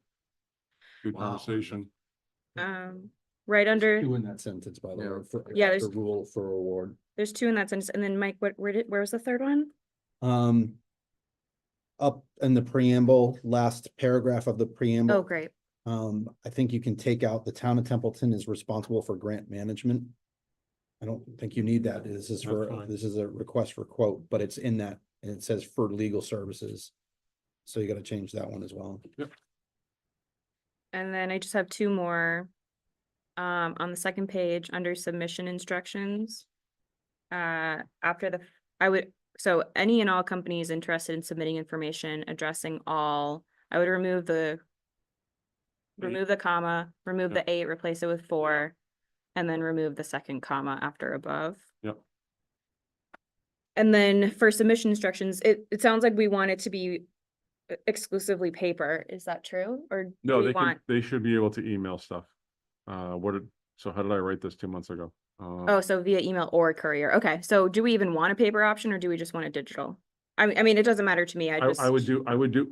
good Wow. conversation. Right under, Two in that sentence, by the Yeah. way. for- Yeah, The rule for award. there's two in that sentence, and then Mike, where was the third one? Up in the preamble, last paragraph of the Oh, preamble, great. I think you can take out the town of Templeton is responsible for grant management. I don't think you need that. This is That's fine. this is a request for quote, but it's in that, and it says for legal services. So you gotta change that one as well. And then I just have two more. On the second page, under submission instructions. After so any and all companies interested in submitting information addressing all, I would remove the comma, remove Yep. the 8, replace it with 4, and then remove the second comma after above. Yep. And then for submission instructions, it sounds like we want it to be exclusively paper. Is that true? Or do No, we want? they should be able to email stuff. So how did I write this 2 months ago? Oh, so via email or courier. Okay, so do we even want a paper option or do we just want a digital? I mean, it doesn't matter to me. I just. I would do,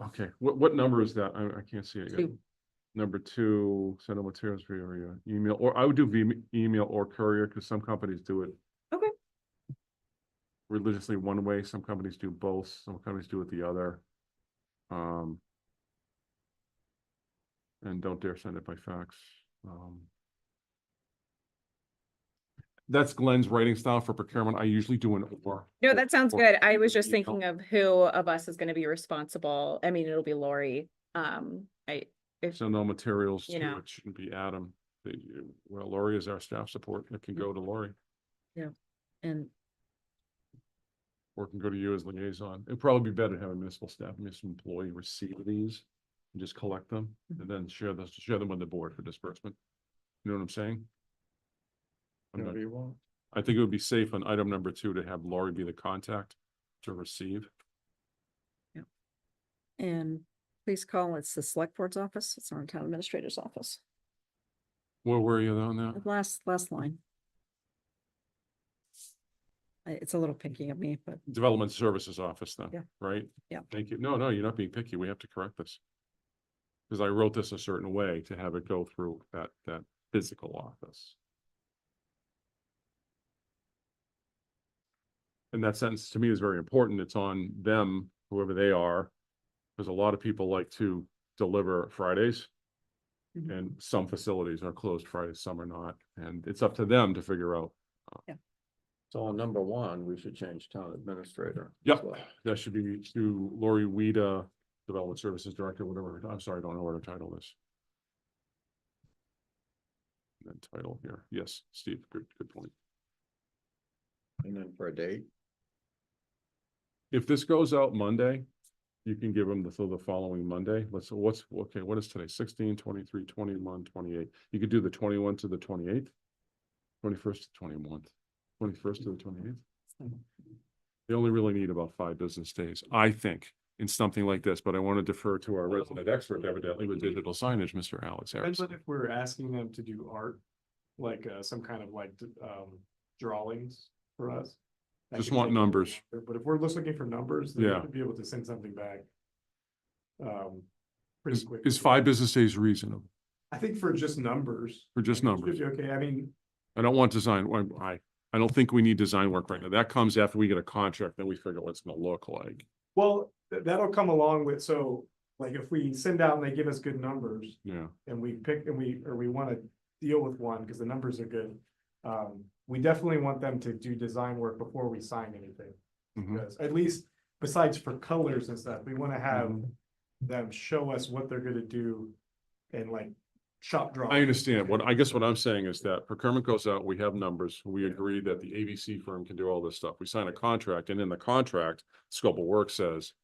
okay, what number is that? I can't see it yet. 2. Number 2, send out materials via email, or I would do email or courier, because some companies do it. Okay. Religiously one way, some companies do both, some companies do it the other. And don't dare send it by fax. That's Glenn's writing style for procurement. I usually do an or. No, that sounds or- good. I was just email. thinking of who of us is gonna be responsible. I mean, it'll be Lori. If, Send no materials you to, know. it shouldn't be Adam. Well, Lori is our staff support. It can go to Lori, And or it can go to you as liaison. It'd probably be better to have a municipal employee receive these and just collect them and then share them with the board for disbursement. You know what I'm saying? Whatever you want. I think it would be safe on item number 2 to have Lori be the contact to receive. and please call, it's the select board's office, it's our town administrator's office. Where were you on that? Last line. It's a little pinky of me, but Development Services Office then, Yeah. right? Yeah. Thank you. No, you're not being picky. We have to correct this. Because I wrote this a certain way to have it go through that physical office. And that sentence to me is very important. It's on them, whoever they are. Because a lot of people like to deliver Fridays. Mhm. And some facilities are closed Fridays, some are not. And it's up to them to figure out. So on number 1, we should change town administrator. as Yep, well. that should be to Lori Wida, Development Services Director, whatever. I'm sorry, I don't know what her title is. And then title here. Yes, Steve, good point. And then for a date, If this goes out Monday, you can give them the following Monday. What is today? 16, 23, 21, 28. You could do the 21 to the 28th, 21st to 21st to the 28th. They only really need about 5 business days, I think, in something like this, but I want to defer to our resident expert evidently with digital signage, Mr. Alex Depends Harris. on if we're asking them to do art, like some kind of drawings for us. That Just could want take a little numbers. longer, But if we're just looking for numbers, then we Yeah. should be able to send something back. Pretty quick. Is 5 business days reasonable I think for just numbers. for just it should numbers? be Okay, I mean, I don't want design, I don't think we need design work right now. That comes after we get a contract, then we figure what it's gonna look like. well, that'll come along with, so like if we send out and they give us good numbers Yeah, and we pick and we want to deal with one because the numbers are good. We definitely want them to do design work before we sign anything. Mhm. Because at least besides for colors and stuff, we want to have Mm-hmm. them show us what they're gonna do and like shop draw. I understand. What I'm saying is that procurement goes out, we have numbers, we agree that the ABC firm can do all this stuff. We sign a contract, and in the contract, scope of work says,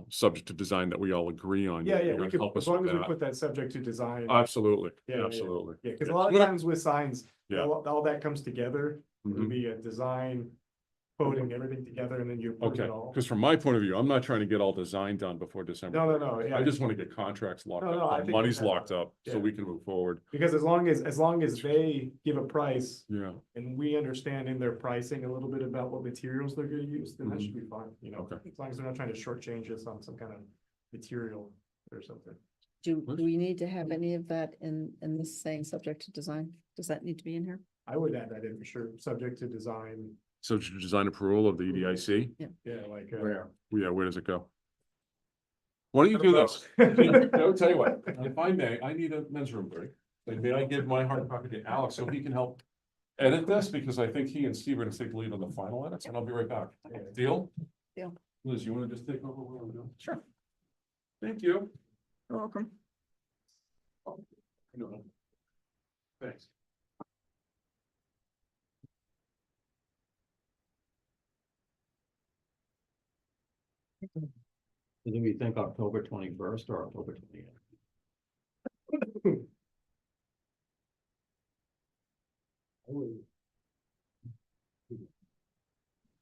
subject to design that we all agree on. Yeah, You're yeah, gonna we could, help us as long with as we that. put that subject to design. Absolutely, Yeah, yeah, absolutely. Yeah, because a lot of times with signs, Yeah. all that comes together. It'll Mhm. be a design, putting everything together and then you approve Okay, it all. because from my point of view, I'm not trying to get all design done before December. No, yeah. I just want to get contracts locked No, up, I the think money's that- locked up, so yeah. we can move forward. Because as long as they give a price Yeah, and we understand in their pricing a little bit about what materials they're gonna use, then that Mhm. should be fine, you know, Okay. as long as they're not trying to shortchange us on some kind of material or something. Do we need to have any of that in this saying subject to design? Does that need to be in here? I would add that in for sure, subject to design, so design approval of the EDIC, yeah, like. Where? yeah, where does it go? Why don't you I do don't this? know. I'll tell you what, if I may, I need a men's room break. Like, may I give my hard copy to Alex so he can help edit this, because I think he and Steve are gonna take the lead on the final edits, and I'll be right back. Deal? Deal. Liz, you wanna just take over what I'm doing? Sure. Thank you. You're welcome. No. Thanks. Do we think October 21st or October 28th?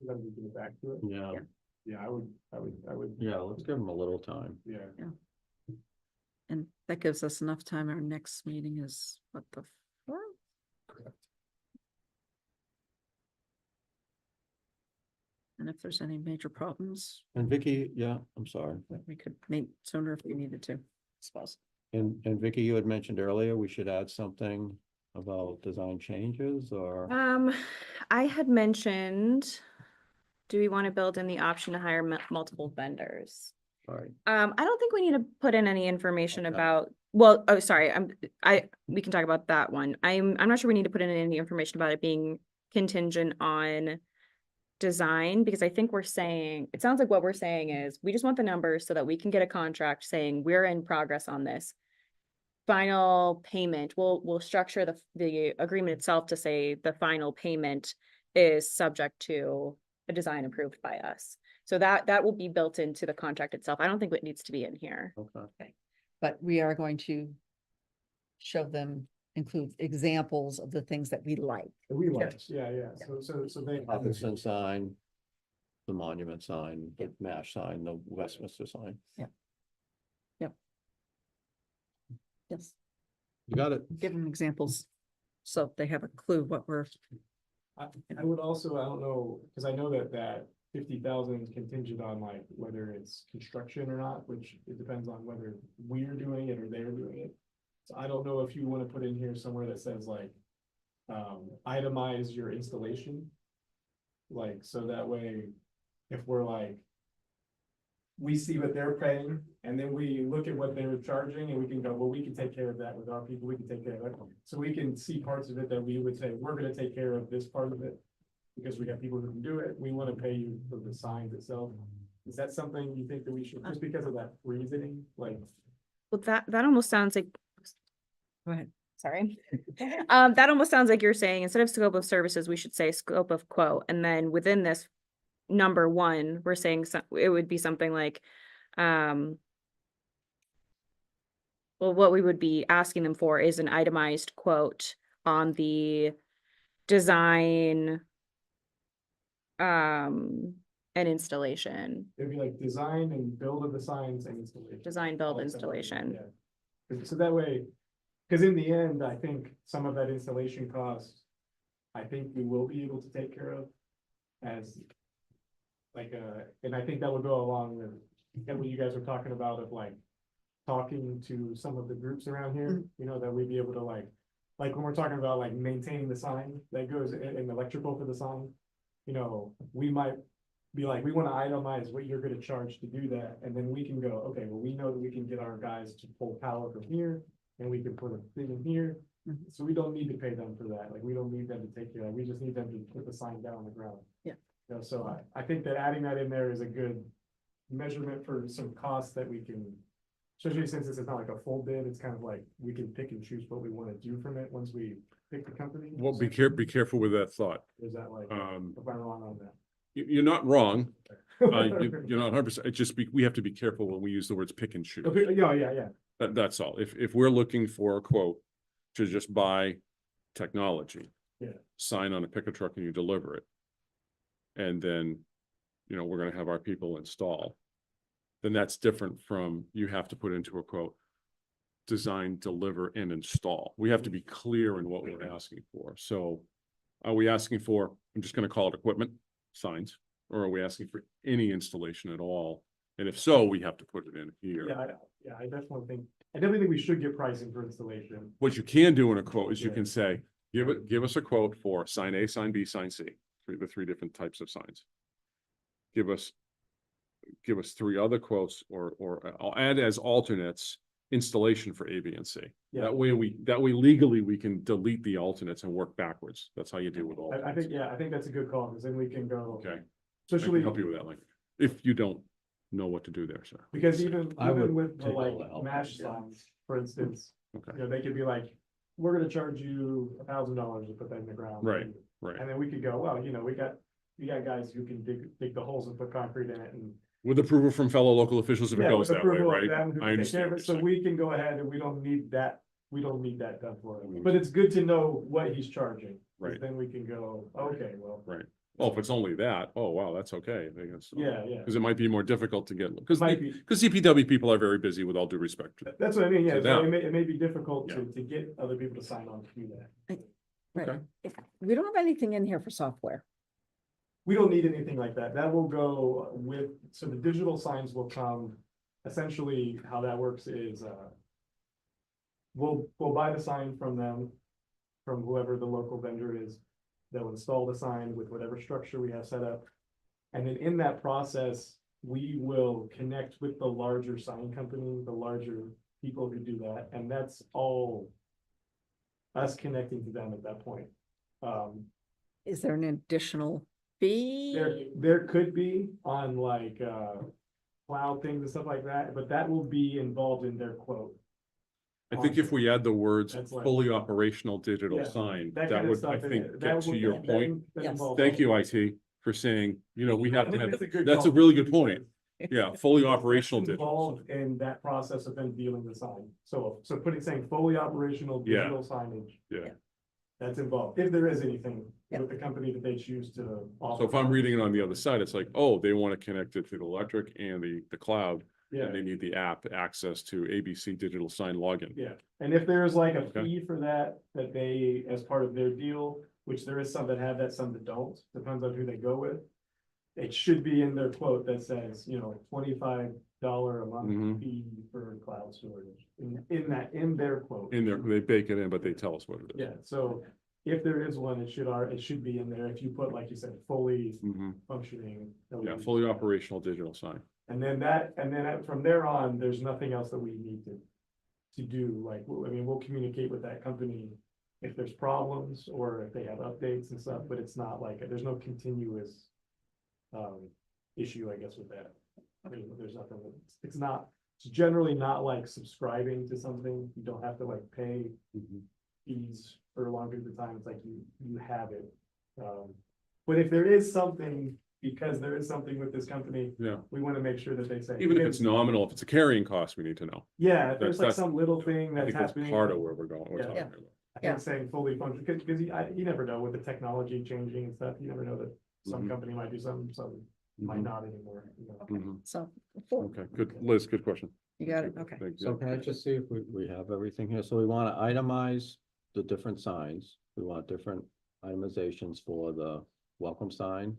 Let me get back to it. Yeah, Yeah, I would, yeah, let's give them a little time. yeah. And that gives us enough time. Our next meeting is what, the 4th? And if there's any major problems, And Vicky, yeah, I'm sorry. we could meet sooner if we needed to, I suppose. And Vicky, you had mentioned earlier, we should add something about design changes or, I had mentioned, do we want to build in the option to hire multiple vendors? sorry, I don't think we need to put in any information Okay. about, well, oh, sorry, we can talk about that one. I'm not sure we need to put in any information about it being contingent on design, because I think we're saying, it sounds like what we're saying is, we just want the numbers so that we can get a contract saying we're in progress on this. Final payment, we'll structure the agreement itself to say the final payment is subject to a design approved by us. So that will be built into the contract itself. I don't think it needs to be in here. okay. But we are going to show them, include examples of the things that we like. We like, yeah, so they. Hubbardston sign, the monument sign, the MASH sign, the Westminster sign. Yes, You got it. give them examples. So they have a clue what we're, I would also, I don't know, because I know that 50,000 is contingent on like whether it's construction or not, which it depends on whether we're doing it or they're doing it. So I don't know if you want to put in here somewhere that says like, itemize your installation. Like, so that way, if we're like, we see what they're paying, and then we look at what they're charging, and we can go, well, we can take care of that with our people, we can take care of that. So we can see parts of it that we would say, we're gonna take care of this part of it, because we got people who can do it, we wanna pay you for the signs itself. Is that something you think that we should, just because of that reasoning, like? Well, that almost sounds like, go ahead. sorry. That almost sounds like you're saying, instead of scope of services, we should say scope of quote, and then within this number one, we're saying it would be something like, well, what we would be asking them for is an itemized quote on the design and installation, It'd be like design and build of the signs and installation. design, build, All that stuff. installation. Yeah. So that way, because in the end, I think some of that installation cost, I think we will be able to take care of as like, and I think that would go along with what you guys were talking about of like talking to some of the groups around here, you know, that we'd be able to like when we're talking about like maintaining the sign that goes in electrical for the sign, you know, we might be like, we want to itemize what you're going to charge to do that. And then we can go, okay, well, we know that we can get our guys to pull power from here and we can put a thing in here. Mhm. So we don't need to pay them for that. Like, we don't need them to take care of that. We just need them to put the sign down on the ground. Yeah. You know, so I think that adding that in there is a good measurement for some costs that we can, especially since this is not like a full bid, it's kind of like we can pick and choose what we want to do from it once we pick the company. Well, be careful with that thought. Is that like, Um, if I'm wrong on that? You're not wrong. You're not 100%. It just we have to be careful when we use the words pick and choose. Okay, yeah. That's all. If we're looking for a quote to just buy technology. Yeah. Sign on a pickup truck and you deliver it. and then, you know, we're gonna have our people install, then that's different from you have to put into a quote, design, deliver, and install. We have to be clear in what we're asking for. So are we asking for, I'm just gonna call it equipment, signs, or are we asking for any installation at all? And if so, we have to put it in here. I definitely think we should get pricing for installation. What you can do in a quote is you can say, give us a quote for sign A, sign B, sign C, the three different types of signs. Give us 3 other quotes, or I'll add as alternates, installation for A, B, and C. Yeah. That way legally we can delete the alternates and work backwards. That's how you deal with all. I think that's a good call, because then we can go. Okay. I can Especially help you with that language, if you don't know what to do there, sir. because even I would with the take all like the help. MASH signs, for instance, Okay, you know, they could be like, we're gonna charge you $1,000 to put that in the ground. Right. right. And then we could go, well, you know, we got guys who can dig the holes and put concrete in it, and. With approval from fellow local officials if it Yeah, goes with that way, approval of right? them who I can take care understand of what it, so you're saying. we can go ahead and we don't need that done for Mhm. them. But it's good to know what he's charging. 'Cause Right. Then we can go, okay, well, Oh, if it's only that, oh, wow, that's okay. I guess. yeah. Because it might be more difficult to get, because Might be. CPW people are very busy, with all due respect. That's what I mean, yeah, To so them. it may be difficult Yeah. to get other people to sign on to do that. Right. Okay. We don't have anything in here for software. We don't need anything like that. That will go with, so the digital signs will come, essentially, how that works is, we'll buy the sign from them, from whoever the local vendor is. They'll install the sign with whatever structure we have set up. And then in that process, we will connect with the larger sign company, the larger people who do that, and that's all us connecting to them at that point. Is there an additional fee? There could be on like, cloud things and stuff like that, but that will be involved in their quote. I think if we add the words That's like- fully operational digital Yeah, sign, That that kind of would, stuff I in think, it. get That to will- your that- point. that Yes. involves Thank all- you, IT, for saying, you know, we have to have, That's a good that's a call. really good point. Yeah, fully operational digital. Involved in that process of them dealing the sign. So saying fully operational Yeah. digital signage. Yeah. That's involved, if there is anything Yeah. with the company that they choose to offer. So if I'm reading it on the other side, it's like, oh, they want to connect it to the electric and the cloud. Yeah, And they need the app access to ABC digital sign login. yeah, and if there's like a Okay. fee for that they, as part of their deal, which there is some that have that, some that don't, depends on who they go with. It should be in their quote that says, you know, $25 a month Mhm. fee for cloud storage, in their quote. In there, they bake it in, but they tell us what it is. Yeah, so if there is one, it should be in there, if you put, like you said, fully Mhm. functioning. Yeah, fully operational digital sign. And then from there on, there's nothing else that we need to do, like, I mean, we'll communicate with that company if there's problems or if they have updates and stuff, but it's not like, there's no continuous issue, I guess, with that. I mean, there's nothing, it's generally not like subscribing to something, you don't have to like pay fees for a long period of time, it's like you have it. But if there is something, because there is something with this company, Yeah, we want to make sure that they say. even if it's nominal, if it's a carrying cost, we need to know. Yeah, if there's like that's- some little thing I that's think that's happening. part of where we're going. Yeah. talking about. I think saying fully functional, because you never know with the technology changing and stuff, you never know that some Mhm. company might do some might Mhm. not anymore. You know. Mhm. So, full. Okay, good. Liz, good question. You got it, okay. Thank you. So can I just see if we have everything here? So we want to itemize the different signs. We want different itemizations for the welcome sign,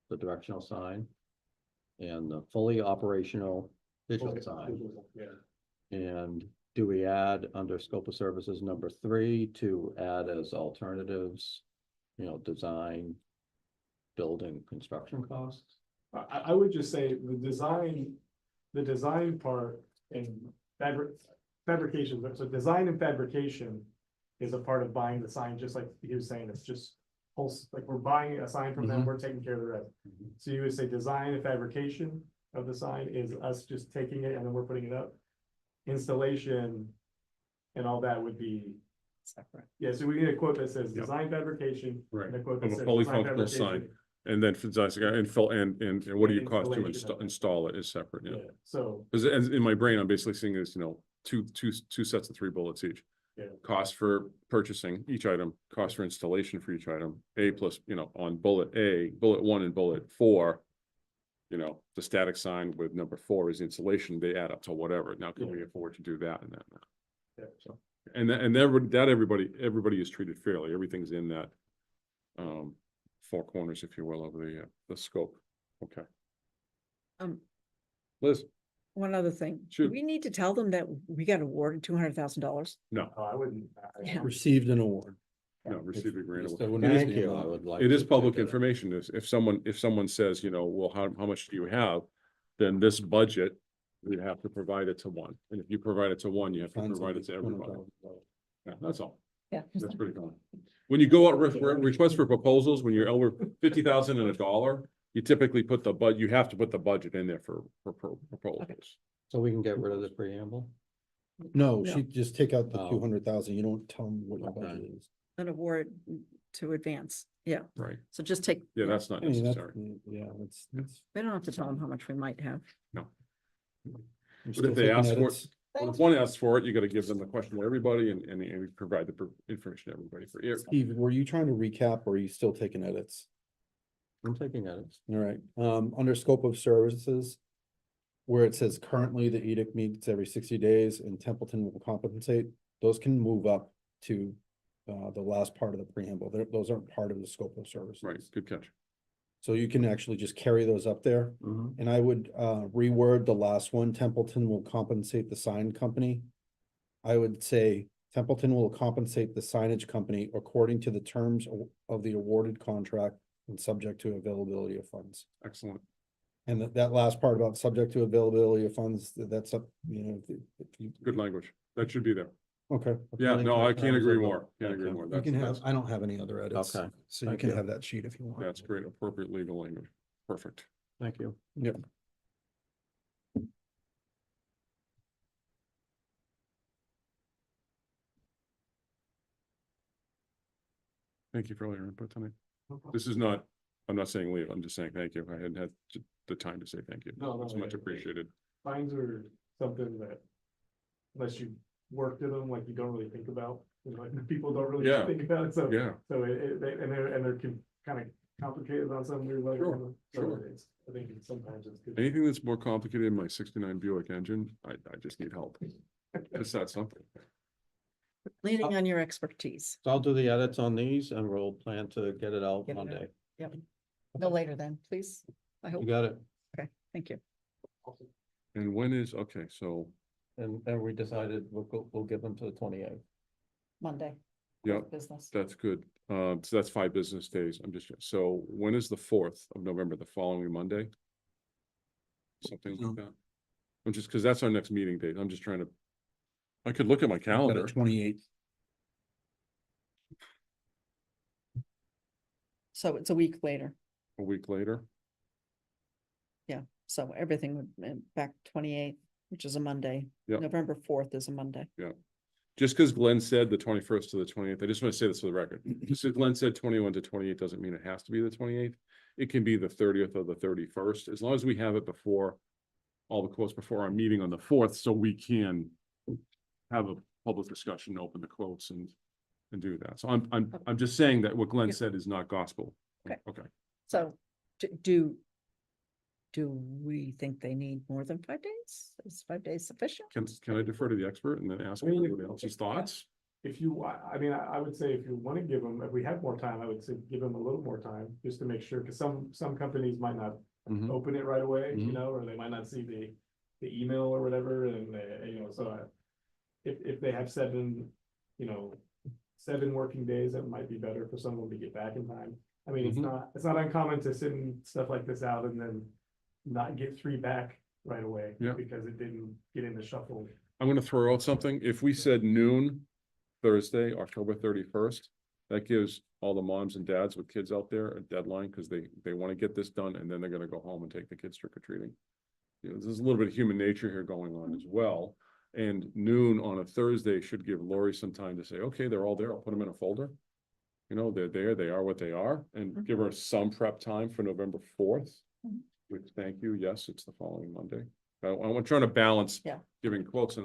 the directional sign, and the fully operational digital sign. Yeah. And do we add under scope of services number 3 to add as alternatives, design, building, construction costs? I would just say the design part and fabrication, so design and fabrication is a part of buying the sign, just like he was saying, it's just like we're buying a sign from them, Mhm. we're taking care of the rest. So you would say design and fabrication of the sign is us just taking it and then we're putting it up. Installation and all that would be, Separate. yeah, so we need a quote that says Yep. design fabrication. Right. And a quote Of that a says fully design functional sign. fabrication. And then for design, and what do you cost to Installation of it. install it is separate, yeah. Yeah, so, Because in my brain, I'm basically seeing this, two sets of 3 bullets each. Cost for purchasing each item, cost for installation for each item, A plus, on bullet A, bullet 1 and bullet 4. The static sign with number 4 is installation, they add up to whatever. Now, can we afford to do that and that? Yeah. So, and that everybody is treated fairly. Everything's in that four corners, if you will, of the scope. Okay. Liz, One other thing, do Shoot. we need to tell them that we got awarded $200,000? no, I wouldn't. Yeah. Received an award. no, receive a grant. Just a award. It is- thank you, I would like It is to public think of it. information. If someone says, well, how much do you have? Then this budget, we have to provide it to one. And if you provide it to one, you have to Funds provide will it to be everybody. $200,000. Yeah, that's all. Yeah. That's pretty common. When you go out request for proposals, when you're over 50,000 and $1, you typically put you have to put the budget in there for proposals. So we can get rid of the preamble? No, No. she just take out the Oh. 200,000. You don't tell them what your Okay. budget is. An award to advance, yeah, Right. so just take. Yeah, that's not I mean, that's, necessary. yeah, that's. We don't have to tell them how much we might have. No. you're But still if they taking ask for edits. it, well, if one asks for it, you gotta give them the question to everybody and we provide the information to everybody for ear. Steve, were you trying to recap or are you still taking edits? I'm taking edits. All right, under scope of services. Where it says currently the edict meets every 60 days and Templeton will compensate, those can move up to. The last part of the preamble, those aren't part of the scope of services. Right, good catch. So you can actually just carry those up there. Mhm. And I would reword the last one, Templeton will compensate the sign company. I would say Templeton will compensate the signage company according to the terms of the awarded contract and subject to availability of funds. Excellent. And that last part about subject to availability of funds, that's up, if you. Good language. That should be there. Okay. Yeah, According no, to I the can't terms agree of the- more. Can't agree Okay. more. You can have, That's, I don't have any other edits. Okay, So you thank can you. have that sheet if you want. that's great. Appropriate legal language. Perfect. Thank you. Yep. Thank you for all your input tonight. This is not, I'm not saying leave. I'm just saying thank you. I hadn't had the time to say thank you. No, It's yeah, much yeah. appreciated. Fines are something that, unless you worked at them, like you don't really think about, like people don't really Yeah. think about it, so. Yeah, So they're kind of complicated on some weird level. Sure, So sure. I think sometimes it's good. anything that's more complicated in my 69 Buick engine, I just need help. It's that simple. Leaning on your expertise. So I'll do the edits on these and we'll plan to get it out Get it out. Monday. Yep. No later then, please. I hope. You got it? Okay, thank you. And when is, okay, so, And we decided we'll give them to the 28th. Monday. yeah, Business. that's good. So that's 5 business days. So when is the 4th of November, the following Monday? Something like that. I'm just, because that's our next meeting date. I'm just trying to, I could look at my calendar. 28th. So it's a week later. A week later. So everything would back 28th, which is a Monday. Yep. November 4th is a Monday. Just because Glenn said the 21st to the 20th, I just want to say this for the record. Just because Glenn said 21 to 28 doesn't mean it has to be the 28th. It can be the 30th or the 31st, as long as we have it before all the quotes before our meeting on the 4th, so we can have a public discussion, open the quotes and do that. So I'm just saying that what Glenn Yeah. said is not gospel. Okay. Okay. So do we think they need more than 5 days? Is 5 days sufficient? Can I defer to the expert and then ask I mean, everybody else's thoughts? If you, I mean, I would say if you want to give them, if we had more time, I would say give them a little more time, just to make sure, because some companies might not Mhm. open it right away, Mhm. or they might not see the email or whatever, and so if they have 7 working days, that might be better for someone to get back in time. I mean, Mhm. it's not uncommon to send stuff like this out and then not get 3 back right away. Yeah. Because it didn't get in the shuffle. I'm gonna throw out something. If we said noon, Thursday, October 31st, that gives all the moms and dads with kids out there a deadline, because they want to get this done, and then they're gonna go home and take the kids trick or treating. There's a little bit of human nature here going on as well, and noon on a Thursday should give Lori some time to say, okay, they're all there, I'll put them in a folder. They're there, they are what they are, and give her some prep time for November 4th. Mhm. Which, thank you, yes, it's the following Monday. I'm trying to balance. Yeah. Giving quoters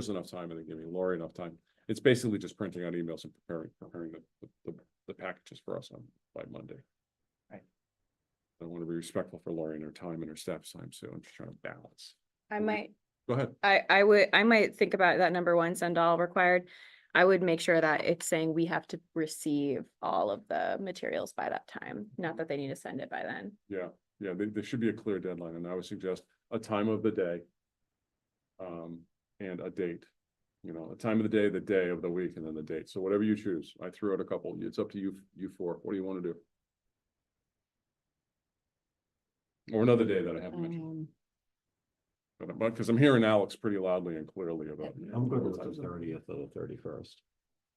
enough time, and then giving Lori enough time. It's basically just printing out emails and preparing the packages for us by Monday. Right. I want to be respectful for Lori and her time and her staff's time, so I'm just trying to balance. I might, Go ahead. I might think about that number one, send all required. I would make sure that it's saying we have to receive all of the materials by that time, not that they need to send it by then. Yeah, there should be a clear deadline, and I would suggest a time of the day. And a date, you know, a time of the day of the week, and then the date. So whatever you choose. I threw out a couple. It's up to you, you four. What do you want to do? Or another day that I haven't mentioned. But because I'm hearing Alex pretty loudly and clearly about. I'm good with the 30th or the 31st.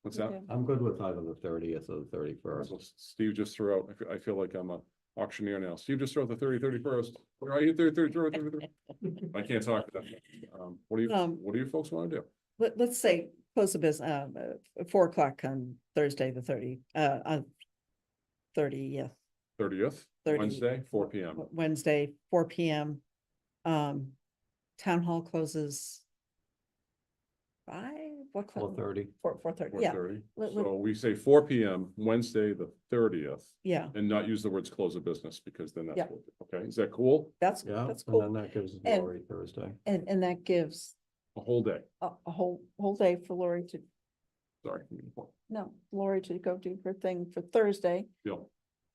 What's that? Okay. I'm good with either the 30th or the 31st. So Steve just threw out, I feel like I'm a auctioneer now. Steve just threw out the 31st. Where are you? 30th. I can't talk to that. What do you folks want to do? Let's say close the business, 4 o'clock on Thursday, the 30th, 30th, 30. Wednesday, 4 p.m. Wednesday, 4 p.m. Town hall closes 5, what? 4:30. 4:30, yeah, 4:30. Let- So we say 4 p.m. Wednesday, the 30th, yeah, and not use the words close of business, because then that's, Yeah. okay, is that cool? that's Yeah, that's and then cool. that gives And- Lori Thursday. And that gives A whole day, a whole day for Lori to, sorry. Lori to go do her thing for Thursday. Yeah,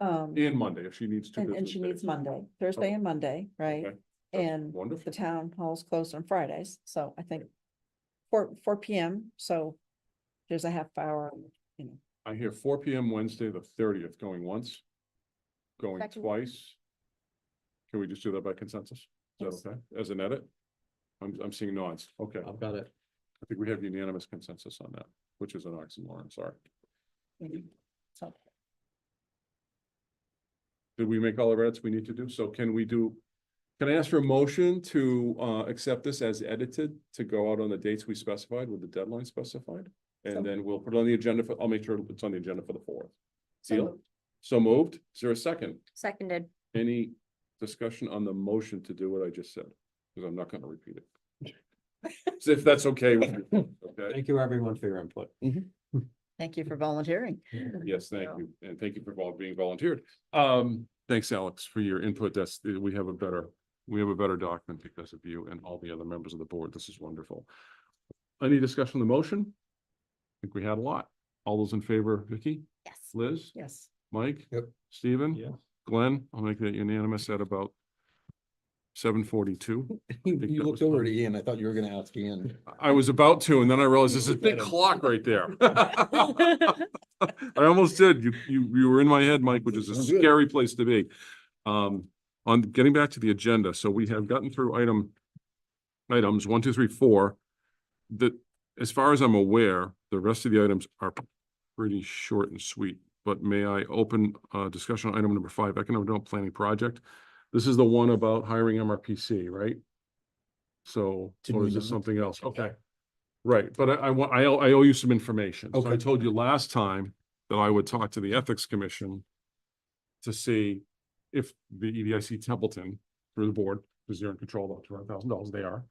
Um, and Monday, if she needs to. and she needs Monday, Thursday and Monday, right? Okay, that's And the wonderful. town hall's closed on Fridays, so I think 4 p.m., so there's a half hour, you know. I hear 4 p.m. Wednesday, the 30th, going once, going Second. twice. Can we just do that by consensus? Is Yes. that okay, as an edit? I'm seeing nods, okay. I've got it. I think we have unanimous consensus on that, which is an oxymoron, sorry. So, Did we make all the edits we need to do? So can I ask for a motion to accept this as edited to go out on the dates we specified with the deadline specified? So- And then we'll put it on the agenda for, I'll make sure it's on the agenda for the 4th. so Deal? moved. So moved. Is there a second? Seconded. Any discussion on the motion to do what I just said? Because I'm not gonna repeat it. So if that's okay with you, okay? Thank you, everyone, for your input. Thank you for volunteering. Yes, thank you, and thank you for being volunteered. Thanks, Alex, for your input. We have a better document because of you and all the other members of the board. This is wonderful. Any discussion on the motion? I think we had a lot. All those in favor, Vicky, Yes. Liz, Yes. Mike? Yep. Stephen? Yeah. Glenn, I'll make that unanimous at about 7:42. You looked over to Ian. I thought you were gonna ask Ian. I was about to, and then I realized this is a big clock right there. I almost did. You were in my head, Mike, which is a Sounds good. scary place to be. On getting back to the agenda, so we have gotten through items 1, 2, 3, 4. As far as I'm aware, the rest of the items are pretty short and sweet. But may I open discussion on item number 5, economic development planning project? This is the one about hiring MRPC, right? So, Did or we is this not? something else? Okay. Right, but I owe you some information. So I Okay. told you last time that I would talk to the Ethics Commission to see if the EDIC Templeton, through the board, because they're in control of $200,000, they are,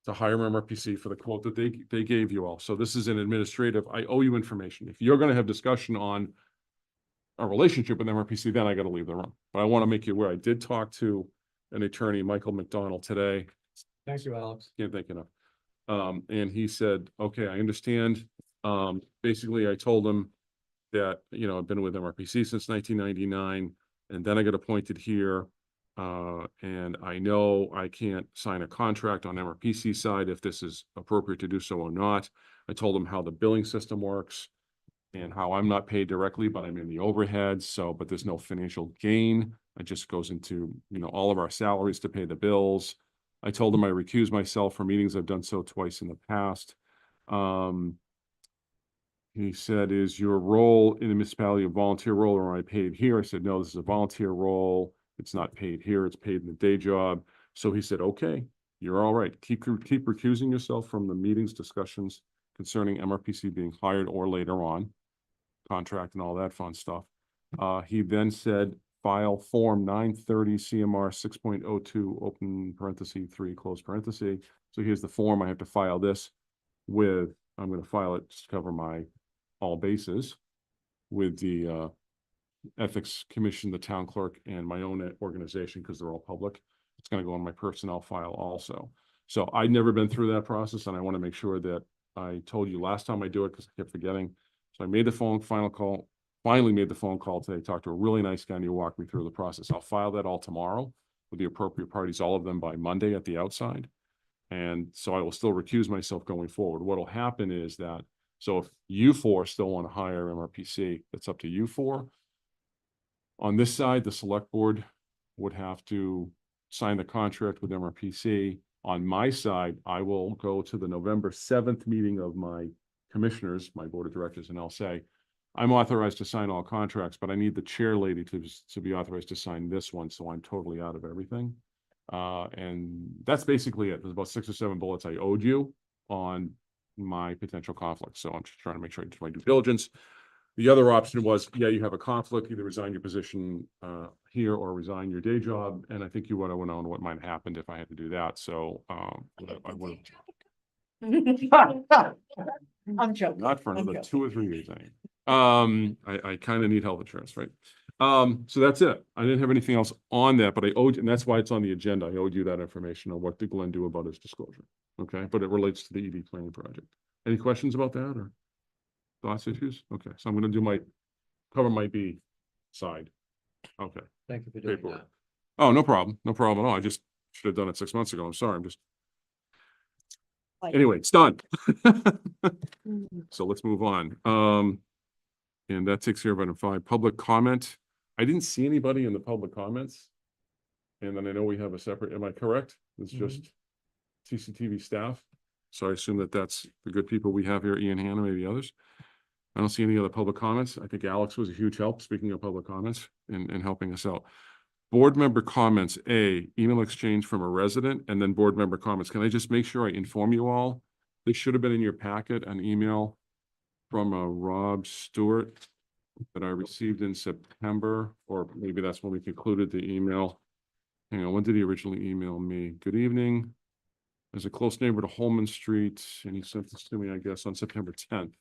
to hire MRPC for the quote that they gave you all. So this is an administrative, I owe you information. If you're gonna have discussion on a relationship with MRPC, then I gotta leave the room. But I want to make you aware, I did talk to an attorney, Michael McDonald, today. Thank you, Alex. Can't think enough. And he said, okay, I understand. Basically, I told him that, I've been with MRPC since 1999, and then I got appointed here. And I know I can't sign a contract on MRPC side if this is appropriate to do so or not. I told him how the billing system works and how I'm not paid directly, but I'm in the overhead. So, but there's no financial gain. It just goes into, all of our salaries to pay the bills. I told him I recuse myself from meetings. I've done so twice in the past. He said, is your role in the municipality a volunteer role, or am I paid here? I said, no, this is a volunteer role. It's not paid here. It's paid in the day job. So he said, okay, you're all right. Keep recusing yourself from the meetings, discussions concerning MRPC being hired or later on, contract and all that fun stuff. He then said, file form 930 CMR 6.02, open parenthesis 3, close parenthesis. So here's the form. I have to file this with I'm gonna file it to cover my all bases with the Ethics Commission, the town clerk, and my own organization, because they're all public. It's gonna go on my personnel file also. So I'd never been through that process, and I want to make sure that I told you last time I do it, because I kept forgetting. So I made the finally made the phone call today, talked to a really nice guy, and he walked me through the process. I'll file that all tomorrow with the appropriate parties, all of them by Monday at the outside. And so I will still recuse myself going forward. What'll happen is that, so if you four still want to hire MRPC, that's up to you four. On this side, the select board would have to sign the contract with MRPC. On my side, I will go to the November 7th meeting of my commissioners, my board of directors, and I'll say, I'm authorized to sign all contracts, but I need the chair lady to be authorized to sign this one, so I'm totally out of everything. And that's basically it. There's about 6 or 7 bullets I owed you on my potential conflict. So I'm just trying to make sure I do my due diligence. The other option was, yeah, you have a conflict, either resign your position here or resign your day job. And I think you would have known what might have happened if I had to do that. So I would I'm joking. not for I'm another joking. 2 or 3 years. I kind of need health insurance, right? So that's it. I didn't have anything else on that, but I owed, and that's why it's on the agenda. I owed you that information on what did Glenn do about his disclosure. Okay, but it relates to the ED planning project. Any questions about that or thoughts, issues? Okay, so I'm gonna do cover my B side. Okay, Thank you for doing paperwork. that. Oh, no problem. No problem at all. I just should have done it 6 months ago. I'm sorry. I'm just, Like- anyway, it's done. So let's move on. And that takes care of item 5, public comment. I didn't see anybody in the public comments. And then I know we have a separate, am I correct? It's just TCTV staff. So I assume that that's the good people we have here, Ian Hanna, maybe others. I don't see any other public comments. I think Alex was a huge help, speaking of public comments and helping us out. Board member comments, email exchange from a resident, and then board member comments. Can I just make sure I inform you all? This should have been in your packet, an email from Rob Stewart that I received in September, or maybe that's when we concluded the email. Hang on, when did he originally email me? Good evening. As a close neighbor to Holman Street, and he sent this to me, I guess, on September 10th.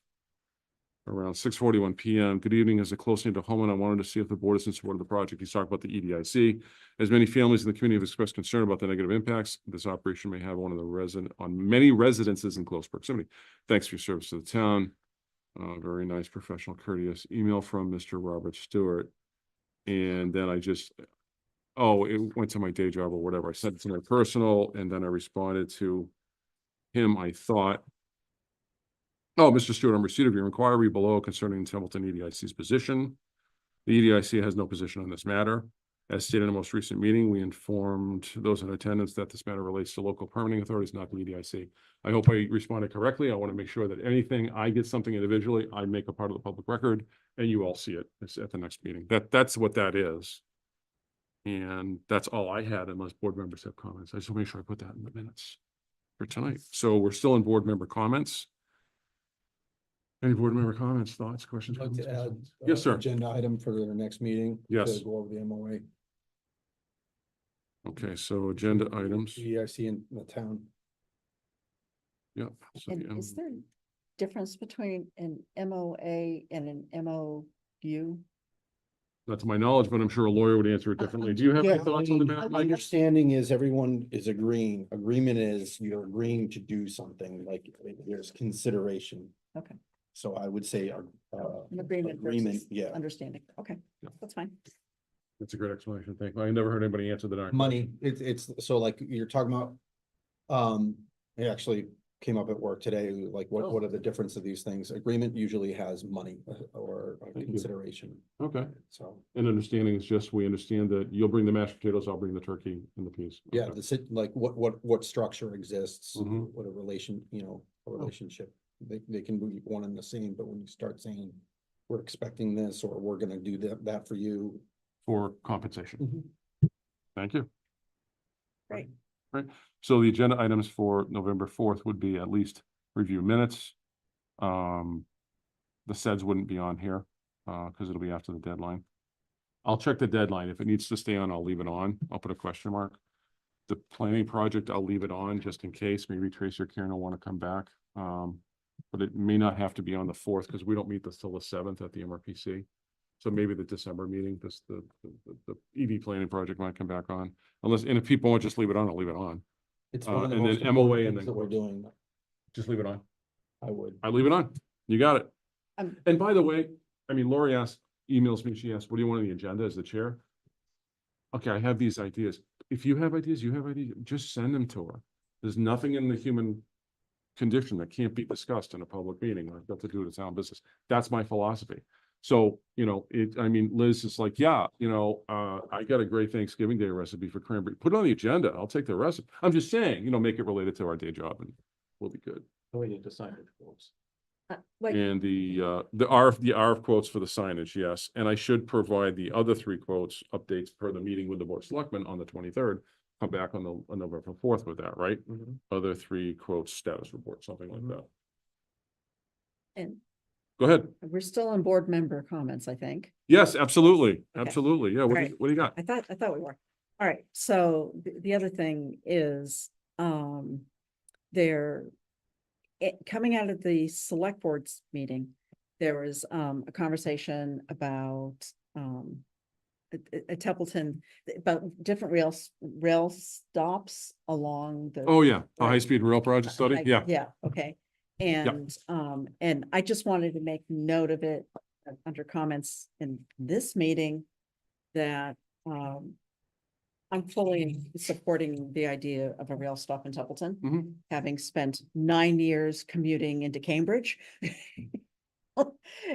Around 6:41 PM. Good evening. As a close neighbor to Holman, I wanted to see if the board is in support of the project. He's talking about the EDIC. As many families in the community have expressed concern about the negative impacts this operation may have on many residences in close proximity. Thanks for your service to the town. Very nice, professional, courteous email from Mr. Robert Stewart. And then I just, it went to my day job or whatever. I sent it to my personal, and then I responded to him, I thought. Oh, Mr. Stewart, I'm receipt of your inquiry below concerning Templeton EDIC's position. The EDIC has no position on this matter. As stated in the most recent meeting, we informed those in attendance that this matter relates to local permitting authorities, not the EDIC. I hope I responded correctly. I want to make sure that anything, I get something individually, I make a part of the public record, and you all see it at the next meeting. That's what that is. And that's all I had, unless board members have comments. I just want to make sure I put that in the minutes for tonight. So we're still in board member comments. Any board member comments, thoughts, questions? I'd like to comments, add. concerns? Yes, sir. Agenda item for the next meeting. Yes. To go over the MOA. Okay, so agenda items. EDIC in the town. Yep. So And the, is there a difference between an MOA and an MOU? not to my knowledge, but I'm sure a lawyer would answer it differently. Do you have any Yeah, thoughts on the matter? my understanding is everyone is agreeing. Agreement is you're agreeing to do something, like there's consideration. Okay. So I would say, An agreement versus yeah. understanding. Okay, Yeah. that's fine. That's a great explanation. Thank you. I never heard anybody answer that. Money, it's, so like you're talking about, it actually came up at work today, like Oh. what are the difference of these things? Agreement usually has money or Thank you. consideration, Okay. so. And understanding is just, we understand that you'll bring the mashed potatoes, I'll bring the turkey and the peas. Yeah, Okay. like what structure exists, Mhm. what a relation, a relationship, they can be one and the same, but when you start saying. We're expecting this, or we're gonna do that for you. For compensation. Mhm. Thank you. Great. Right. So the agenda items for November 4th would be at least review minutes. The SEDS wouldn't be on here, because it'll be after the deadline. I'll check the deadline. If it needs to stay on, I'll leave it on. I'll put a question mark. The planning project, I'll leave it on just in case. Maybe Tracy or Karen will want to come back. but it may not have to be on the fourth, because we don't meet this till the seventh at the MRPC. So maybe the December meeting, the EV planning project might come back on, unless, and if people want to just leave it on, I'll leave it on. It's one of the and then most MOA important and things then that we're doing. Just leave it on. I would. I leave it on. You got it. Um, And by the way, I mean, Lori emails me, she asked, what do you want on the agenda as the chair? Okay, I have these ideas. If you have ideas, just send them to her. There's nothing in the human condition that can't be discussed in a public meeting, like got to do with town business. That's my philosophy. So, I mean, Liz is like, yeah, I got a great Thanksgiving Day recipe for cranberry. Put it on the agenda. I'll take the recipe. I'm just saying, make it related to our day job and we'll be good. We need to sign it, folks. Like, And the RF quotes for the signage, yes. And I should provide the other 3 quotes updates per the meeting with the board of selectmen on the 23rd. Come back on November 4th with that, right? Other 3 quotes, status report, something like that. and Go ahead. we're still on board member comments, I think. Yes, absolutely. Okay. Absolutely. Yeah. What do Right. you got? I thought we were. All right, so the other thing is, coming out of the select boards meeting, there was, a conversation about, at Templeton, about different rail stops along the. Oh, yeah. A Right. high-speed rail project study. Yeah. Yeah, okay. And I just wanted to make note of it under comments in this meeting that, I'm fully supporting the idea of a rail stop in Templeton, Mhm. having spent 9 years commuting into Cambridge.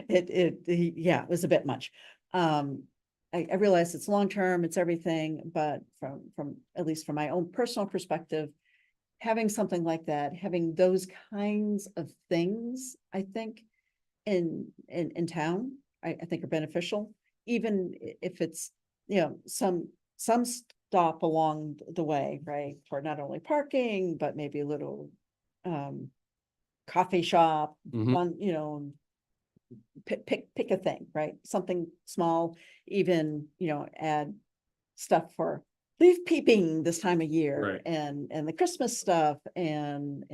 It was a bit much. I realize it's long-term, it's everything, but from, at least from my own personal perspective, having something like that, having those kinds of things, I think, in town, I think are beneficial, even if it's, some stop along the way, right? For not only parking, but maybe a little, coffee shop, Mhm. one, pick a thing, right? Something small, even, add stuff for leaf peeping this time of year Right. and the Christmas stuff and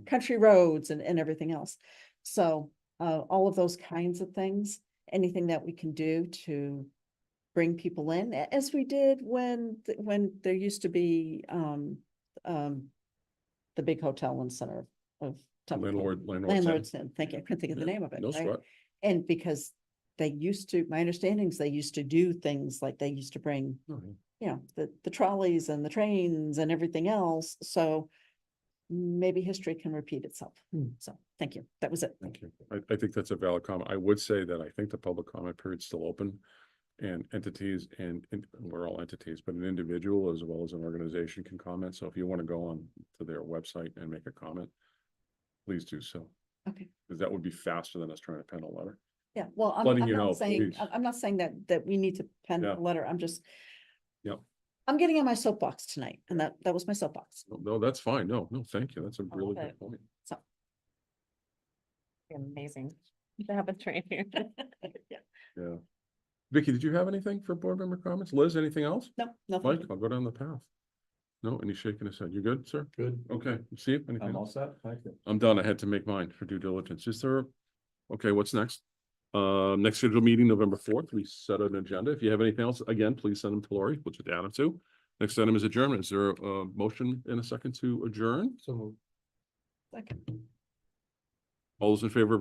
country roads and everything else. So, all of those kinds of things, anything that we can do to bring people in, as we did when there used to be, the big hotel in the center of Templeton. Landlords, thank you, I couldn't think of the name of it, No right? sweat. And because my understanding is they used to do things like they used to bring, Oh, yeah. the trolleys and the trains and everything else, so maybe history can repeat itself. So, thank you, that was it. Thank you. I think that's a valid comment. I would say that I think the public comment period's still open. And entities and we're all entities, but an individual as well as an organization can comment. So if you want to go on to their website and make a comment, please do so. Okay. Because that would be faster than us trying to pen a letter. Yeah, well, Letting I'm you know, not saying, please. I'm not saying that we need to pen Yeah. a letter, I'm just. Yep. I'm getting on my soapbox tonight, and that was my soapbox. No, that's fine. No, thank you. That's a really Okay. good point. So. Amazing to have a train here. Yeah. Vicky, did you have anything for board member comments? Liz, anything else? No, nothing. Mike, I'll go down the path. No, and he's shaking his head. You good, sir? Good. Okay, see if anything I'm all else. set. Thank you. I'm done. I had to make mine for due diligence. Is there? Okay, what's next? Next scheduled meeting, November 4th. We set an agenda. If you have anything else, again, please send them to Lori. We'll just add them to. Next item is adjournment. Is there a motion in a second to adjourn? So moved. Second. All those in favor of